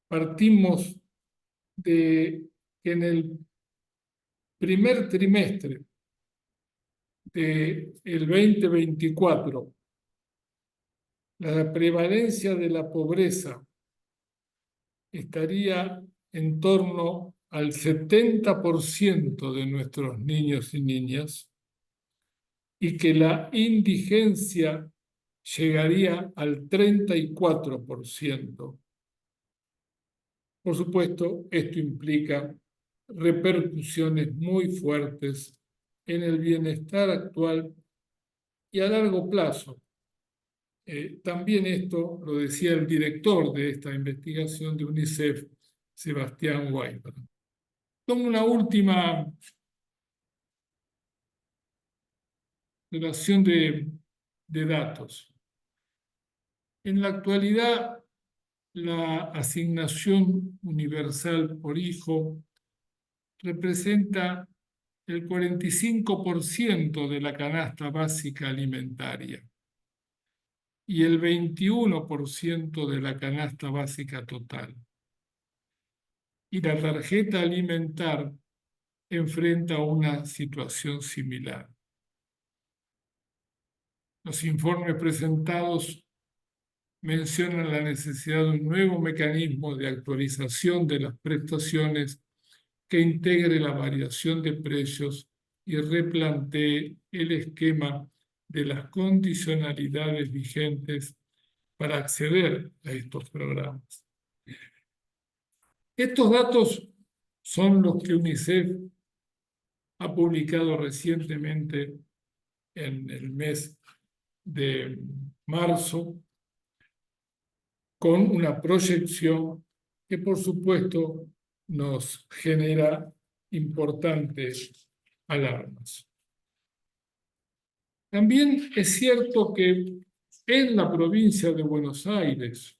partimos de que en el primer trimestre del 2024 la prevalencia de la pobreza estaría en torno al 70% de nuestros niños y niñas, y que la indigencia llegaría al 34%. Por supuesto, esto implica repercusiones muy fuertes en el bienestar actual y a largo plazo. También esto lo decía el director de esta investigación de UNICEF, Sebastián Weinberg. Como una última relación de datos. En la actualidad, la asignación universal por hijo representa el 45% de la canasta básica alimentaria y el 21% de la canasta básica total. Y la tarjeta alimentar enfrenta una situación similar. Los informes presentados mencionan la necesidad de un nuevo mecanismo de actualización de las prestaciones que integre la variación de precios y replantee el esquema de las condicionalidades vigentes para acceder a estos programas. Estos datos son los que UNICEF ha publicado recientemente en el mes de marzo, con una proyección que, por supuesto, nos genera importantes alarmas. También es cierto que en la provincia de Buenos Aires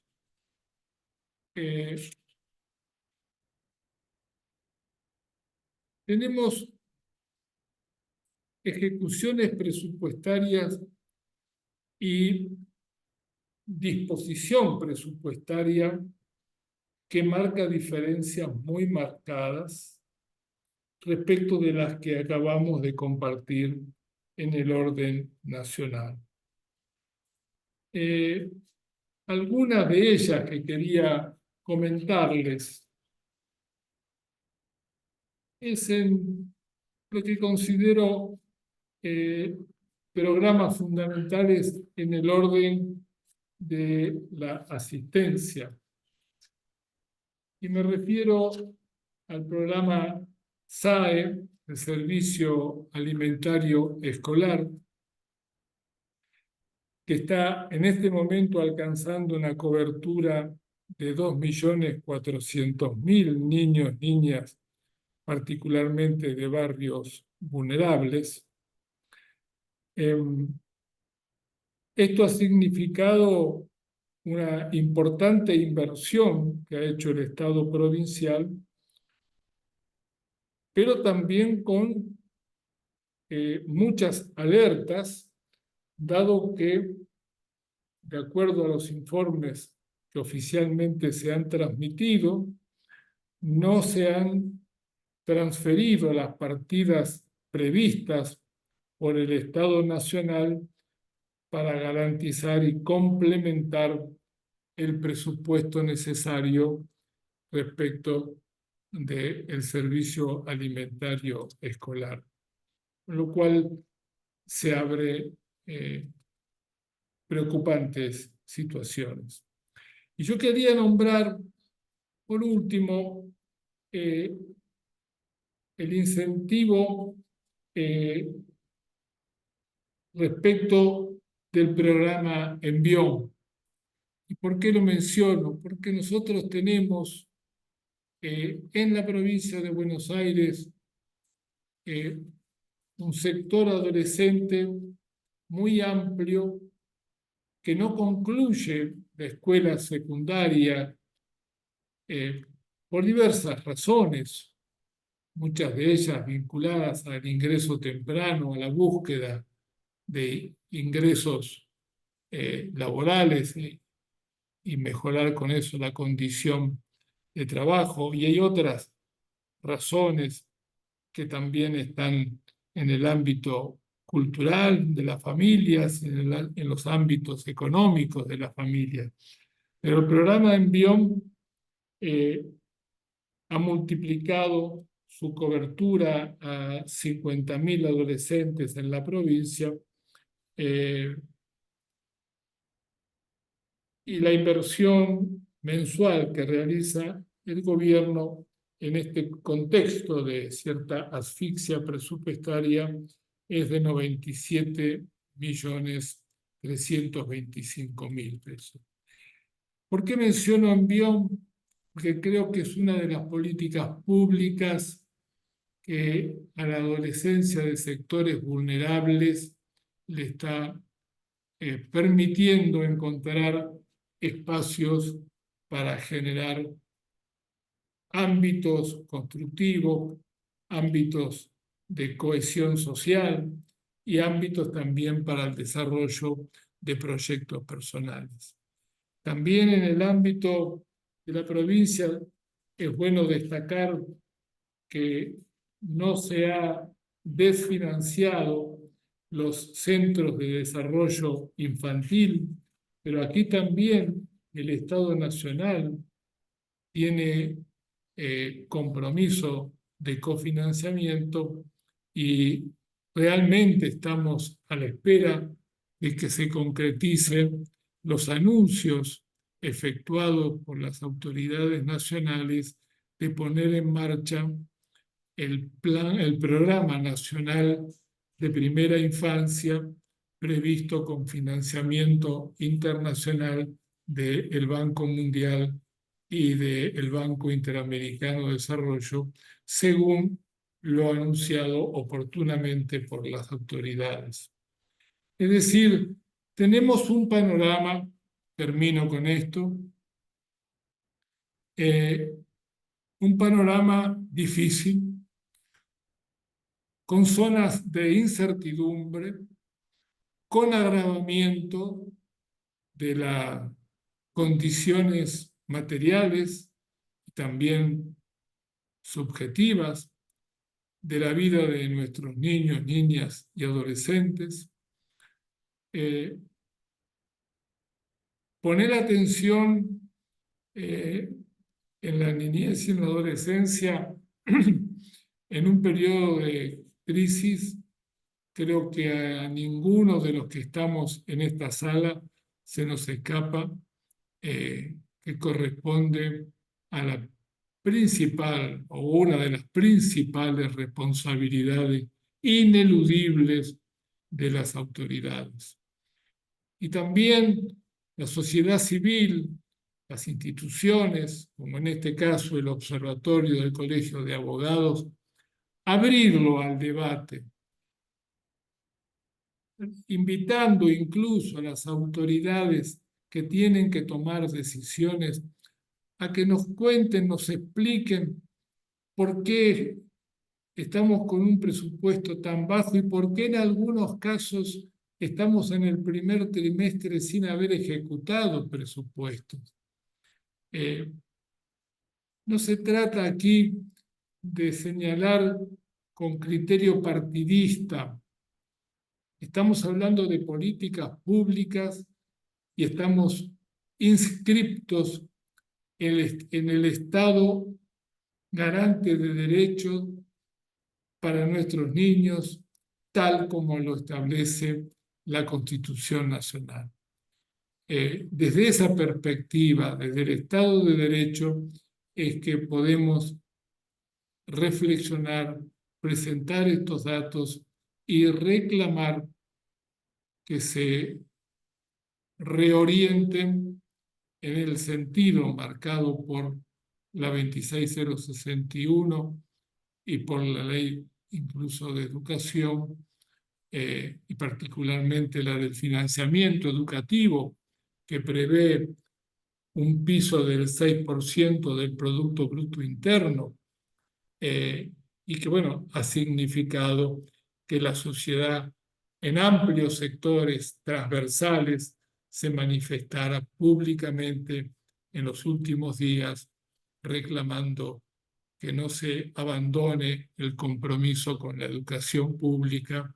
tenemos ejecuciones presupuestarias y disposición presupuestaria que marca diferencias muy marcadas respecto de las que acabamos de compartir en el orden nacional. Algunas de ellas que quería comentarles es en lo que considero programas fundamentales en el orden de la asistencia. Y me refiero al programa SAE, el Servicio Alimentario Escolar, que está en este momento alcanzando una cobertura de 2.400.000 niños, niñas, particularmente de barrios vulnerables. Esto ha significado una importante inversión que ha hecho el Estado provincial, pero también con muchas alertas, dado que, de acuerdo a los informes que oficialmente se han transmitido, no se han transferido las partidas previstas por el Estado Nacional para garantizar y complementar el presupuesto necesario respecto del servicio alimentario escolar, con lo cual se abre preocupantes situaciones. Y yo quería nombrar, por último, el incentivo respecto del programa Envión. ¿Y por qué lo menciono? Porque nosotros tenemos en la provincia de Buenos Aires un sector adolescente muy amplio que no concluye la escuela secundaria por diversas razones, muchas de ellas vinculadas al ingreso temprano, a la búsqueda de ingresos laborales y mejorar con eso la condición de trabajo. Y hay otras razones que también están en el ámbito cultural de las familias, en los ámbitos económicos de las familias. Pero el programa Envión ha multiplicado su cobertura a 50.000 adolescentes en la provincia y la inversión mensual que realiza el gobierno en este contexto de cierta asfixia presupuestaria es de 97.325.000 pesos. ¿Por qué menciono Envión? Porque creo que es una de las políticas públicas que a la adolescencia de sectores vulnerables le está permitiendo encontrar espacios para generar ámbitos constructivos, ámbitos de cohesión social y ámbitos también para el desarrollo de proyectos personales. También en el ámbito de la provincia es bueno destacar que no se ha desfinanciado los centros de desarrollo infantil, pero aquí también el Estado Nacional tiene compromiso de cofinanciamiento y realmente estamos a la espera de que se concreticen los anuncios efectuados por las autoridades nacionales de poner en marcha el programa nacional de primera infancia previsto con financiamiento internacional del Banco Mundial y del Banco Interamericano de Desarrollo, según lo anunciado oportunamente por las autoridades. Es decir, tenemos un panorama, termino con esto, un panorama difícil, con zonas de incertidumbre, con agravamiento de las condiciones materiales y también subjetivas de la vida de nuestros niños, niñas y adolescentes. Poner atención en la niñez y en la adolescencia en un periodo de crisis, creo que a ninguno de los que estamos en esta sala se nos escapa que corresponde a la principal o una de las principales responsabilidades ineludibles de las autoridades. Y también la sociedad civil, las instituciones, como en este caso el Observatorio del Colegio de Abogados, abrirlo al debate, invitando incluso a las autoridades que tienen que tomar decisiones a que nos cuenten, nos expliquen por qué estamos con un presupuesto tan bajo y por qué en algunos casos estamos en el primer trimestre sin haber ejecutado presupuestos. No se trata aquí de señalar con criterio partidista. Estamos hablando de políticas públicas y estamos inscriptos en el Estado garante de derechos para nuestros niños, tal como lo establece la Constitución Nacional. Desde esa perspectiva, desde el Estado de Derecho, es que podemos reflexionar, presentar estos datos y reclamar que se reorienten en el sentido marcado por la 26061 y por la ley incluso de educación, y particularmente la del financiamiento educativo, que prevé un piso del 6% del Producto Bruto Interno, y que, bueno, ha significado que la sociedad en amplios sectores transversales se manifestara públicamente en los últimos días reclamando que no se abandone el compromiso con la educación pública,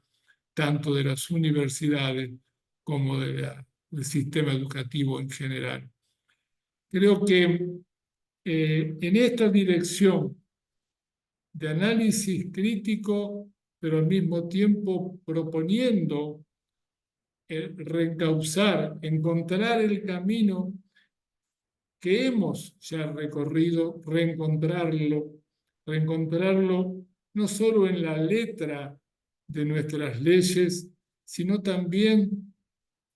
tanto de las universidades como del sistema educativo en general. Creo que en esta dirección de análisis crítico, pero al mismo tiempo proponiendo reencauzar, encontrar el camino que hemos ya recorrido, reencontrarlo no solo en la letra de nuestras leyes, sino también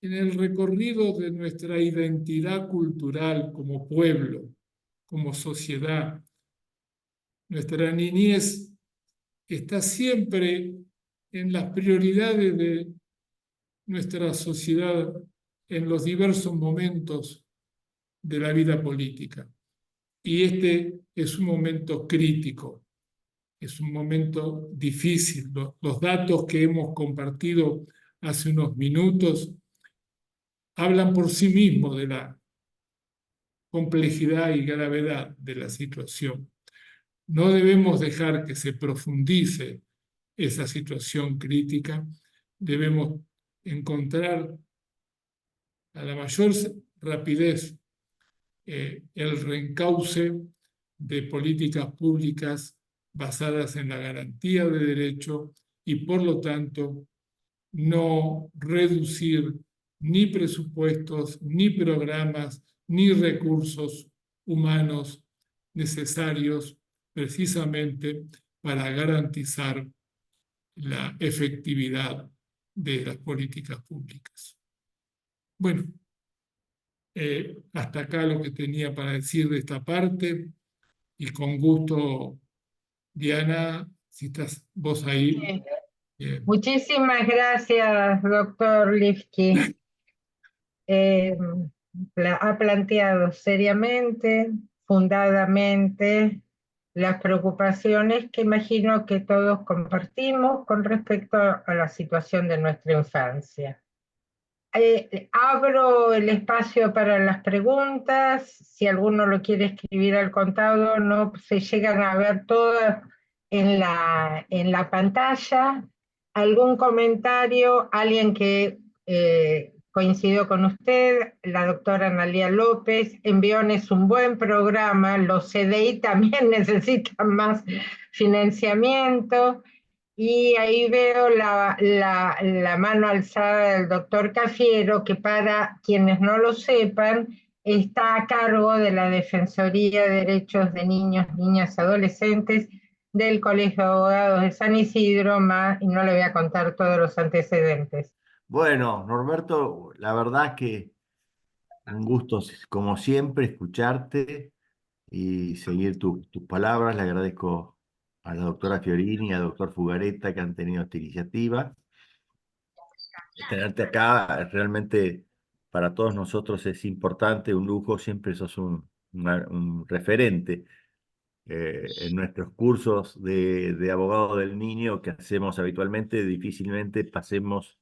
en el recorrido de nuestra identidad cultural como pueblo, como sociedad. Nuestra niñez está siempre en las prioridades de nuestra sociedad en los diversos momentos de la vida política. Y este es un momento crítico, es un momento difícil. Los datos que hemos compartido hace unos minutos hablan por sí mismos de la complejidad y gravedad de la situación. No debemos dejar que se profundice esa situación crítica. Debemos encontrar a la mayor rapidez el reencauce de políticas públicas basadas en la garantía de derecho y, por lo tanto, no reducir ni presupuestos, ni programas, ni recursos humanos necesarios precisamente para garantizar la efectividad de las políticas públicas. Bueno, hasta acá lo que tenía para decir de esta parte, y con gusto, Diana, si estás vos ahí. Sí. Bien. Muchísimas gracias, doctor Lifki. Ha planteado seriamente, fundadamente, las preocupaciones que imagino que todos compartimos con respecto a la situación de nuestra infancia. Abro el espacio para las preguntas. Si alguno lo quiere escribir al contado, no se llegan a ver todas en la pantalla. ¿Algún comentario? ¿Alguien que coincidió con usted? La doctora Analía López. Envión es un buen programa. Los CDI también necesitan más financiamiento. Y ahí veo la mano alzada del doctor Cafiero, que para quienes no lo sepan, está a cargo de la Defensoría de Derechos de Niños, Niñas y Adolescentes del Colegio de Abogados de San Isidro, y no le voy a contar todos los antecedentes. Bueno, Norberto, la verdad que un gusto, como siempre, escucharte y seguir tus palabras. Le agradezco a la doctora Fiorini y al doctor Fugareta que han tenido esta iniciativa. Tenerte acá realmente para todos nosotros es importante, un lujo, siempre sos un referente en nuestros cursos de abogado del niño que hacemos habitualmente. Difícilmente pasemos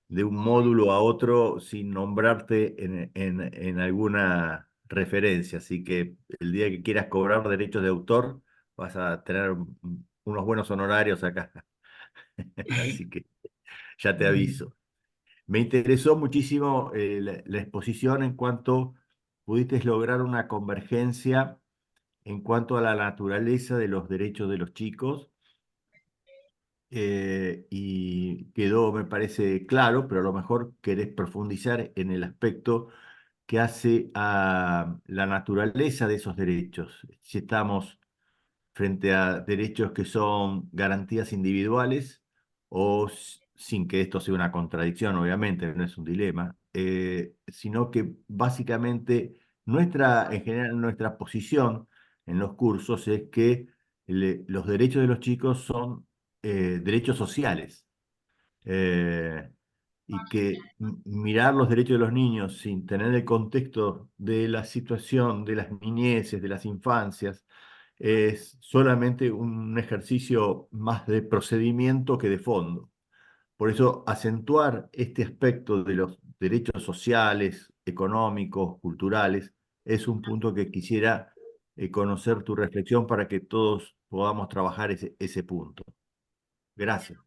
de un módulo a otro sin nombrarte en alguna referencia. Así que el día que quieras cobrar derechos de autor, vas a tener unos buenos honorarios acá. Así que ya te aviso. Me interesó muchísimo la exposición en cuanto pudiste lograr una convergencia en cuanto a la naturaleza de los derechos de los chicos y quedó, me parece, claro, pero a lo mejor querés profundizar en el aspecto que hace a la naturaleza de esos derechos. Si estamos frente a derechos que son garantías individuales o sin que esto sea una contradicción, obviamente, no es un dilema, sino que básicamente en general nuestra posición en los cursos es que los derechos de los chicos son derechos sociales. eh, y que mirar los derechos de los niños sin tener el contexto de la situación de las niñeces, de las infancias, es solamente un ejercicio más de procedimiento que de fondo. Por eso, acentuar este aspecto de los derechos sociales, económicos, culturales, es un punto que quisiera conocer tu reflexión para que todos podamos trabajar ese punto. Gracias.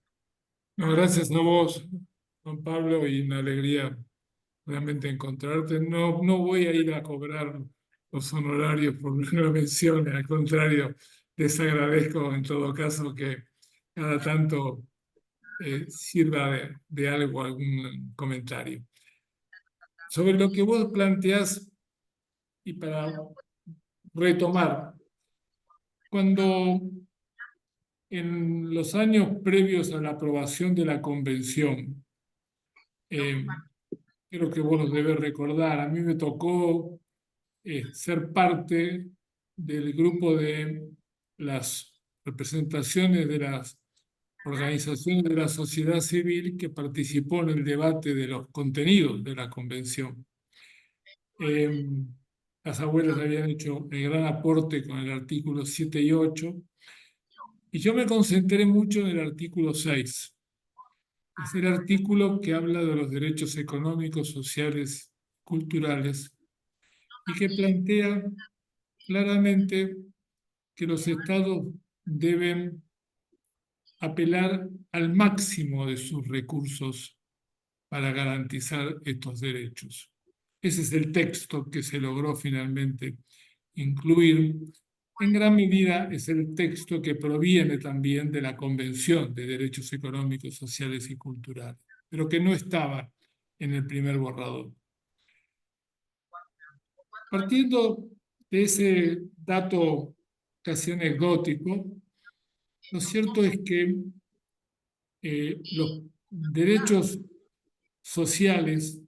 No, gracias a vos, Juan Pablo, y una alegría realmente encontrarte. No, no voy a ir a cobrar los honorarios por una mención, al contrario, les agradezco en todo caso que cada tanto sirva de algo, algún comentario. Sobre lo que vos planteás, y para retomar, cuando en los años previos a la aprobación de la convención, creo que vos lo debes recordar, a mí me tocó ser parte del grupo de las representaciones de las organizaciones de la sociedad civil que participó en el debate de los contenidos de la convención. Las abuelas habían hecho el gran aporte con el artículo 7 y 8, y yo me concentré mucho en el artículo 6. Es el artículo que habla de los derechos económicos, sociales, culturales, y que plantea claramente que los estados deben apelar al máximo de sus recursos para garantizar estos derechos. Ese es el texto que se logró finalmente incluir. En gran medida es el texto que proviene también de la Convención de Derechos Económicos, Sociales y Culturales, pero que no estaba en el primer borrador. Partiendo de ese dato casi anecdótico, lo cierto es que los derechos sociales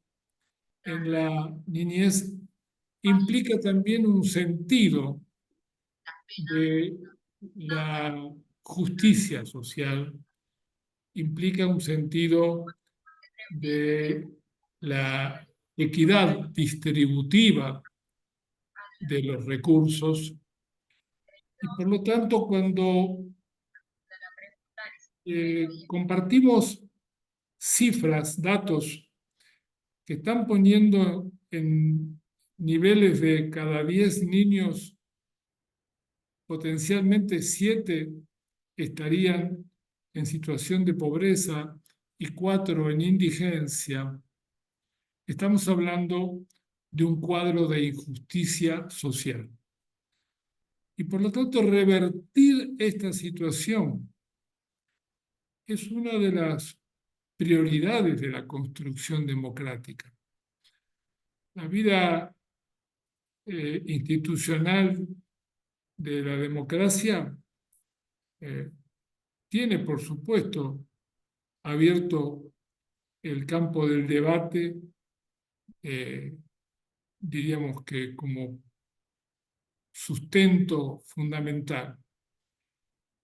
en la niñez implica también un sentido de la justicia social, implica un sentido de la equidad distributiva de los recursos, y por lo tanto cuando compartimos cifras, datos que están poniendo en niveles de cada 10 niños, potencialmente 7 estarían en situación de pobreza y 4 en indigencia, estamos hablando de un cuadro de injusticia social. Y por lo tanto, revertir esta situación es una de las prioridades de la construcción democrática. La vida institucional de la democracia tiene, por supuesto, abierto el campo del debate, diríamos que como sustento fundamental.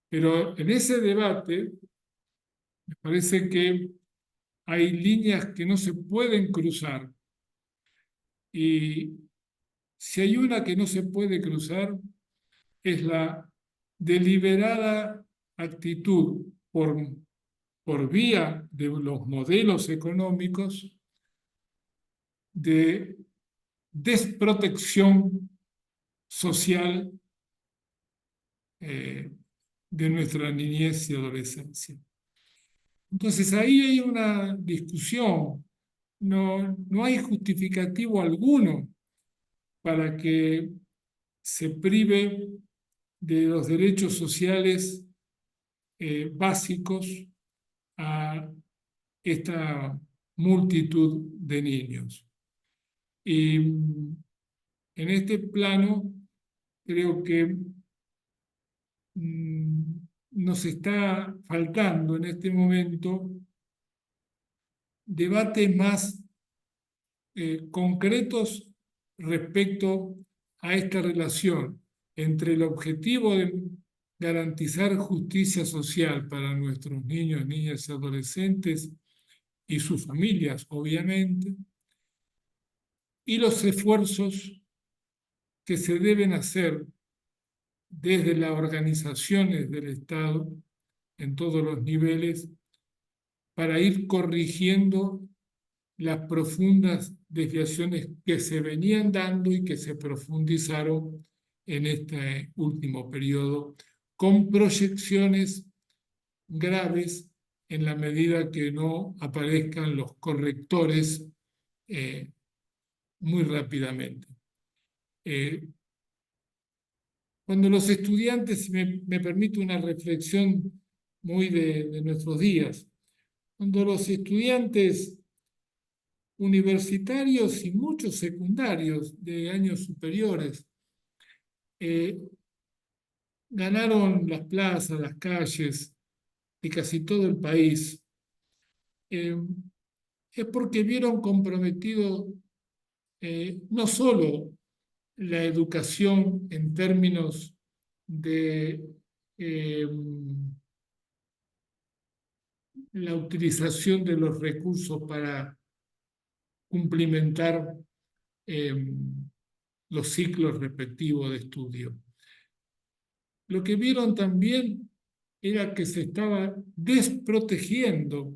Pero en ese debate me parece que hay líneas que no se pueden cruzar, y si hay una que no se puede cruzar es la deliberada actitud por vía de los modelos económicos de desprotección social de nuestra niñez y adolescencia. Entonces ahí hay una discusión. No hay justificativo alguno para que se prive de los derechos sociales básicos a esta multitud de niños. Y en este plano creo que nos está faltando en este momento debates más concretos respecto a esta relación entre el objetivo de garantizar justicia social para nuestros niños, niñas y adolescentes y sus familias, obviamente, y los esfuerzos que se deben hacer desde las organizaciones del Estado en todos los niveles para ir corrigiendo las profundas desviaciones que se venían dando y que se profundizaron en este último periodo, con proyecciones graves en la medida que no aparezcan los correctores muy rápidamente. Cuando los estudiantes, si me permite una reflexión muy de nuestros días, cuando los estudiantes universitarios y muchos secundarios de años superiores ganaron las plazas, las calles de casi todo el país, es porque vieron comprometido no solo la educación en términos de la utilización de los recursos para cumplimentar los ciclos respectivos de estudio. Lo que vieron también era que se estaba desprotegiendo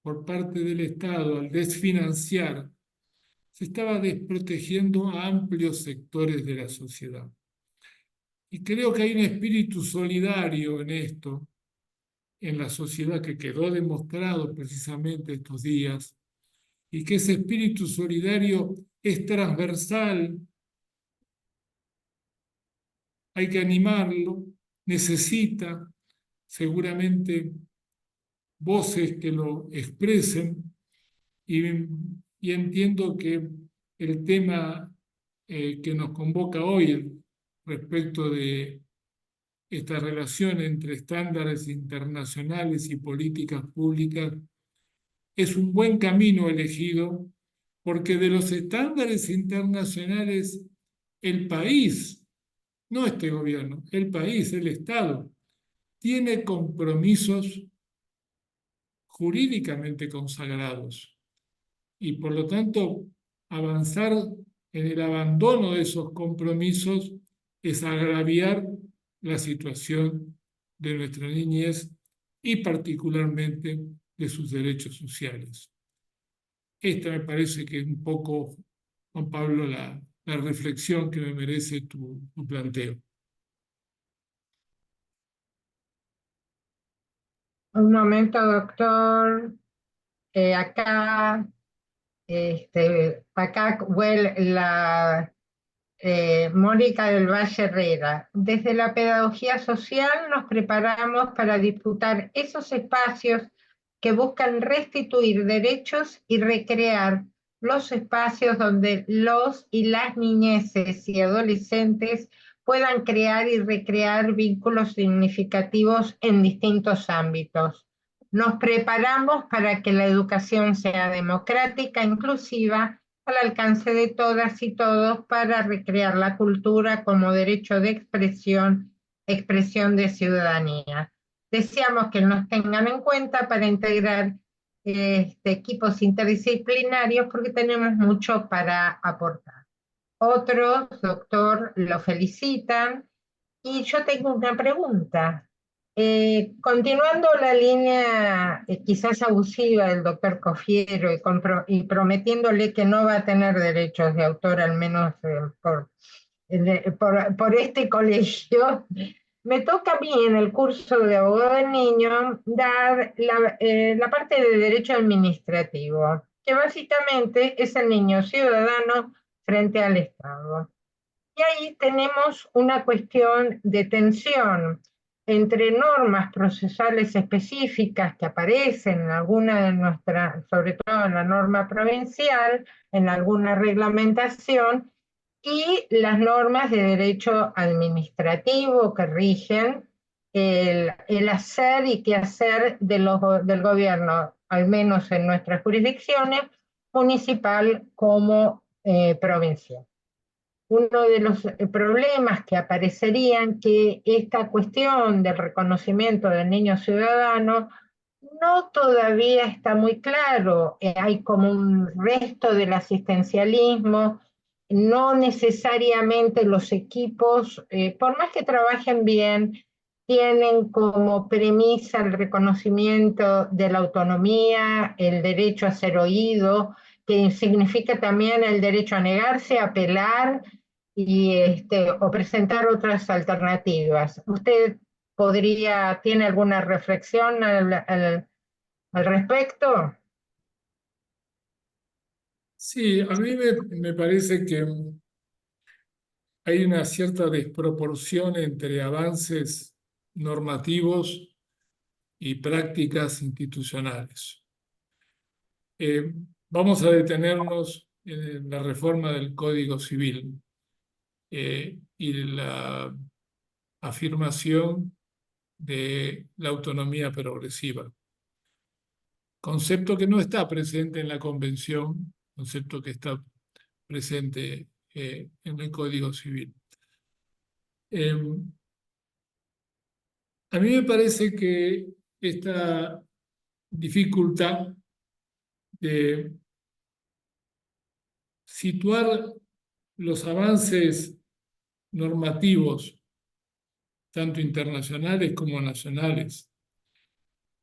por parte del Estado al desfinanciar, se estaba desprotegiendo a amplios sectores de la sociedad. Y creo que hay un espíritu solidario en esto, en la sociedad, que quedó demostrado precisamente estos días, y que ese espíritu solidario es transversal, hay que animarlo, necesita seguramente voces que lo expresen, y entiendo que el tema que nos convoca hoy respecto de esta relación entre estándares internacionales y políticas públicas es un buen camino elegido, porque de los estándares internacionales el país, no este gobierno, el país, el Estado, tiene compromisos jurídicamente consagrados, y por lo tanto avanzar en el abandono de esos compromisos es agraviar la situación de nuestra niñez y particularmente de sus derechos sociales. Esta me parece que es un poco, Juan Pablo, la reflexión que me merece tu planteo. Un momento, doctor. Acá Mónica del Valle Herrera. Desde la pedagogía social nos preparamos para disputar esos espacios que buscan restituir derechos y recrear los espacios donde los y las niñeces y adolescentes puedan crear y recrear vínculos significativos en distintos ámbitos. Nos preparamos para que la educación sea democrática, inclusiva, al alcance de todas y todos, para recrear la cultura como derecho de expresión de ciudadanía. Deseamos que nos tengan en cuenta para integrar equipos interdisciplinarios, porque tenemos mucho para aportar. Otros, doctor, lo felicitan. Y yo tengo una pregunta. Continuando la línea quizás abusiva del doctor Cofiero y prometiéndole que no va a tener derechos de autor, al menos por este colegio, me toca a mí en el curso de abogado del niño dar la parte de derecho administrativo, que básicamente es el niño ciudadano frente al Estado. Y ahí tenemos una cuestión de tensión entre normas procesales específicas que aparecen en alguna de nuestras, sobre todo en la norma provincial, en alguna reglamentación, y las normas de derecho administrativo que rigen el hacer y qué hacer del gobierno, al menos en nuestras jurisdicciones, municipal como provincial. Uno de los problemas que aparecerían que esta cuestión del reconocimiento del niño ciudadano no todavía está muy claro. Hay como un resto del asistencialismo, no necesariamente los equipos, por más que trabajen bien, tienen como premisa el reconocimiento de la autonomía, el derecho a ser oído, que significa también el derecho a negarse, a apelar o presentar otras alternativas. ¿Usted tiene alguna reflexión al respecto? Sí, a mí me parece que hay una cierta desproporción entre avances normativos y prácticas institucionales. Vamos a detenernos en la reforma del Código Civil y la afirmación de la autonomía progresiva, concepto que no está presente en la Convención, concepto que está presente en el Código Civil. A mí me parece que esta dificultad de situar los avances normativos, tanto internacionales como nacionales,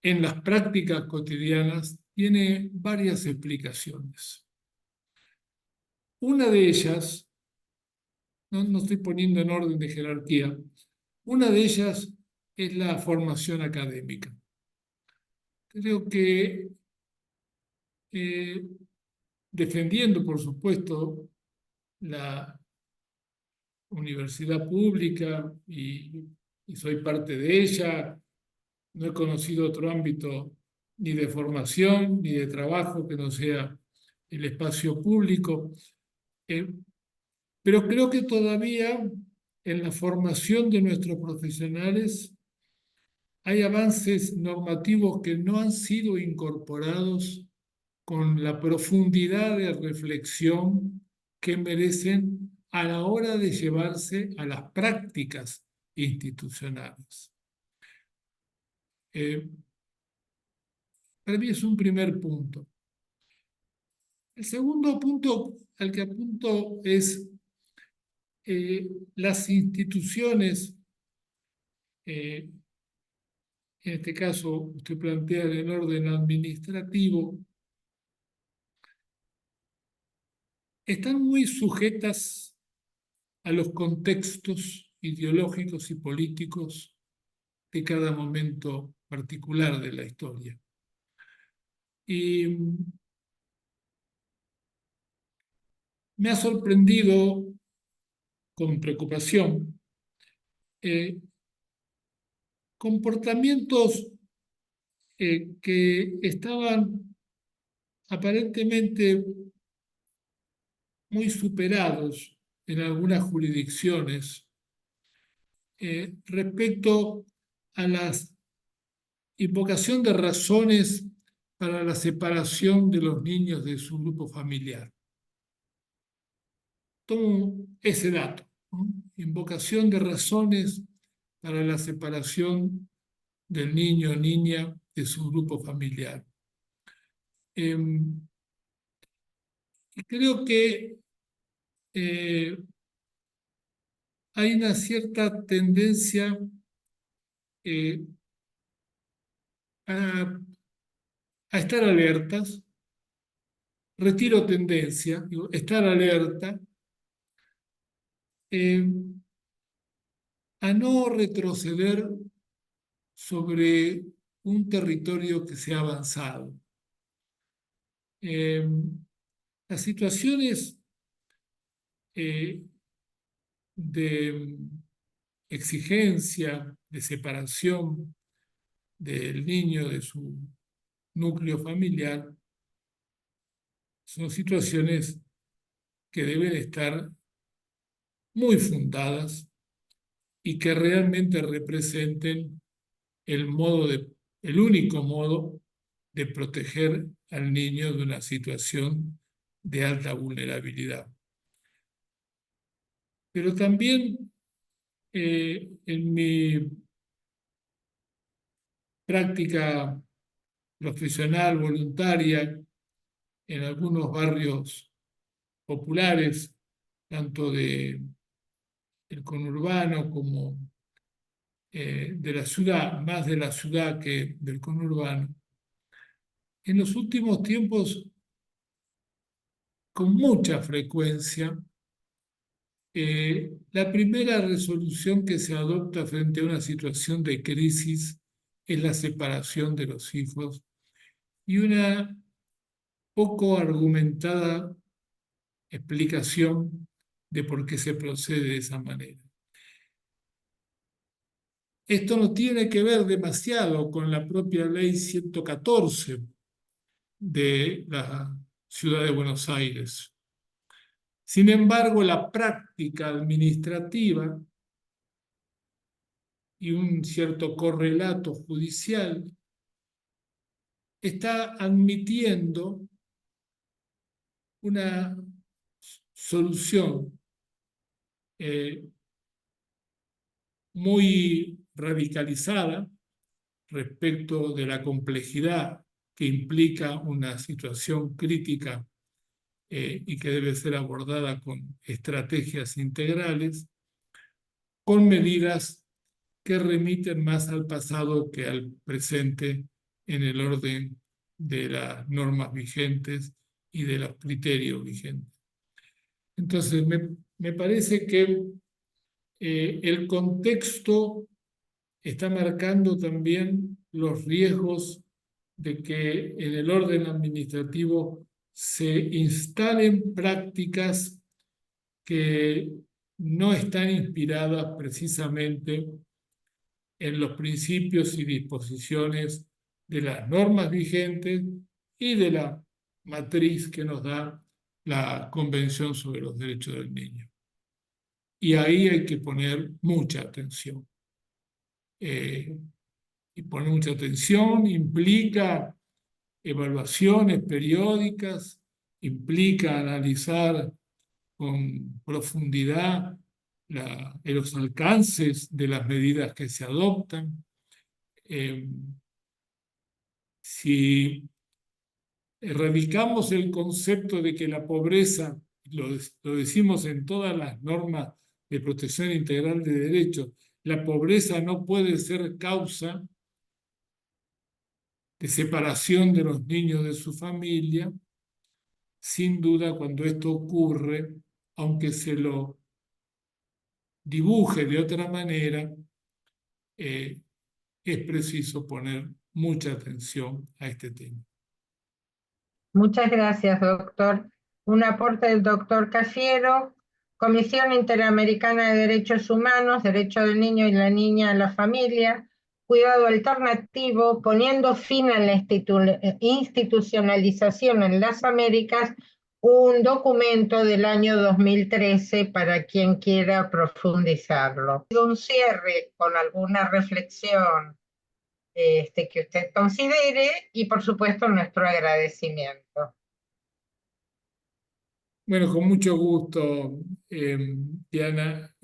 en las prácticas cotidianas, tiene varias explicaciones. Una de ellas, no estoy poniendo en orden de jerarquía, una de ellas es la formación académica. Creo que defendiendo, por supuesto, la universidad pública y soy parte de ella, no he conocido otro ámbito ni de formación ni de trabajo que no sea el espacio público, pero creo que todavía en la formación de nuestros profesionales hay avances normativos que no han sido incorporados con la profundidad de reflexión que merecen a la hora de llevarse a las prácticas institucionales. Para mí es un primer punto. El segundo punto al que apunto es las instituciones, en este caso usted plantea en el orden administrativo, están muy sujetas a los contextos ideológicos y políticos de cada momento particular de la historia. Y me ha sorprendido con preocupación comportamientos que estaban aparentemente muy superados en algunas jurisdicciones respecto a la invocación de razones para la separación de los niños de su grupo familiar. Tomo ese dato, ¿no? Invocación de razones para la separación del niño o niña de su grupo familiar. Creo que hay una cierta tendencia a estar alertas, retiro tendencia, digo, estar alerta, a no retroceder sobre un territorio que se ha avanzado. Las situaciones de exigencia de separación del niño de su núcleo familiar, son situaciones que deben estar muy fundadas y que realmente representen el único modo de proteger al niño de una situación de alta vulnerabilidad. Pero también en mi práctica profesional, voluntaria, en algunos barrios populares, tanto del conurbano como de la ciudad, más de la ciudad que del conurbano. En los últimos tiempos, con mucha frecuencia, la primera resolución que se adopta frente a una situación de crisis es la separación de los hijos y una poco argumentada explicación de por qué se procede de esa manera. Esto no tiene que ver demasiado con la propia ley 114 de la ciudad de Buenos Aires. Sin embargo, la práctica administrativa y un cierto correlato judicial está admitiendo una solución muy radicalizada respecto de la complejidad que implica una situación crítica y que debe ser abordada con estrategias integrales, con medidas que remiten más al pasado que al presente en el orden de las normas vigentes y de los criterios vigentes. Entonces, me parece que el contexto está marcando también los riesgos de que en el orden administrativo se instalen prácticas que no están inspiradas precisamente en los principios y disposiciones de las normas vigentes y de la matriz que nos da la Convención sobre los Derechos del Niño. Y ahí hay que poner mucha atención. Y poner mucha atención implica evaluaciones periódicas, implica analizar con profundidad los alcances de las medidas que se adoptan. Si erradicamos el concepto de que la pobreza, lo decimos en todas las normas de protección integral de derechos, la pobreza no puede ser causa de separación de los niños de su familia. Sin duda, cuando esto ocurre, aunque se lo dibuje de otra manera, es preciso poner mucha atención a este tema. Muchas gracias, doctor. Un aporte del doctor Cafiero, Comisión Interamericana de Derechos Humanos, Derecho del Niño y la Niña a la Familia, Cuidado Alternativo, poniendo fin a la institucionalización en las Américas, un documento del año 2013 para quien quiera profundizarlo. Un cierre con alguna reflexión que usted considere y por supuesto nuestro agradecimiento. Bueno, con mucho gusto, Diana.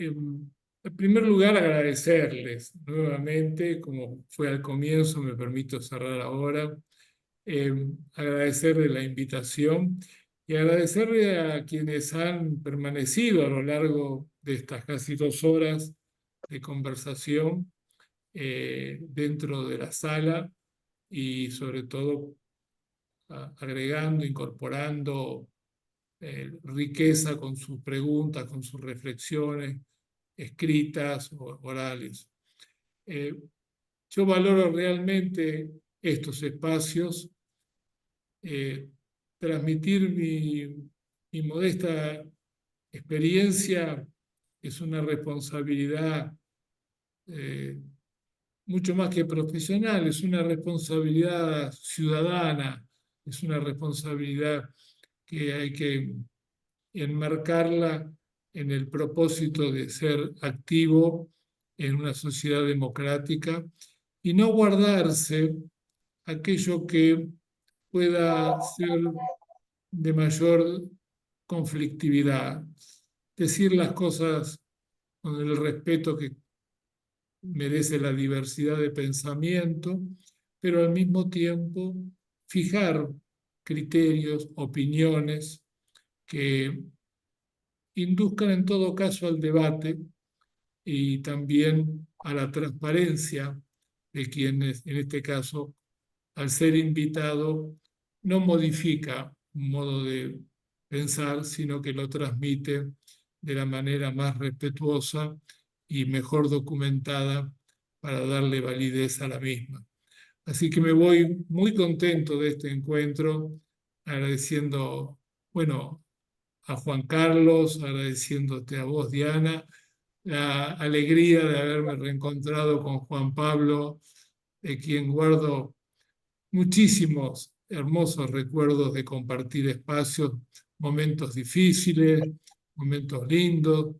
En primer lugar, agradecerles nuevamente, como fue al comienzo, me permito cerrar ahora, agradecerle la invitación y agradecerle a quienes han permanecido a lo largo de estas casi 2 horas de conversación dentro de la sala y sobre todo agregando, incorporando riqueza con sus preguntas, con sus reflexiones escritas o orales. Yo valoro realmente estos espacios. Transmitir mi modesta experiencia es una responsabilidad mucho más que profesional, es una responsabilidad ciudadana, es una responsabilidad que hay que enmarcarla en el propósito de ser activo en una sociedad democrática y no guardarse aquello que pueda ser de mayor conflictividad, decir las cosas con el respeto que merece la diversidad de pensamiento, pero al mismo tiempo fijar criterios, opiniones que induzcan en todo caso al debate y también a la transparencia de quienes, en este caso, al ser invitado, no modifica un modo de pensar, sino que lo transmite de la manera más respetuosa y mejor documentada para darle validez a la misma. Así que me voy muy contento de este encuentro, agradeciendo, bueno, a Juan Carlos, agradeciéndote a vos, Diana, la alegría de haberme reencontrado con Juan Pablo, de quien guardo muchísimos hermosos recuerdos de compartir espacios, momentos difíciles, momentos lindos.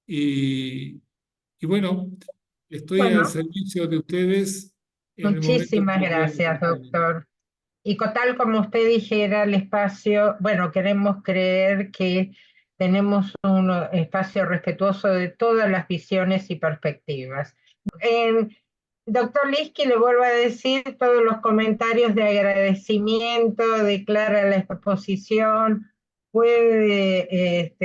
Y, y bueno, estoy al Bueno, servicio de ustedes en el momento muchísimas que ustedes gracias, requieren. doctor. Y tal como usted dijera, el espacio, bueno, queremos creer que tenemos un espacio respetuoso de todas las visiones y perspectivas. Doctor Liski, le vuelvo a decir todos los comentarios de agradecimiento, declara la exposición, puede,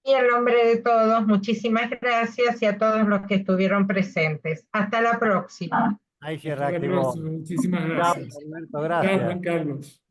y en nombre de todos, muchísimas gracias y a todos los que estuvieron presentes. Hasta la próxima. Ahí se Hasta la reactivó. próxima. Muchísimas Chao, gracias. Alberto, Chao, gracias. Juan Carlos.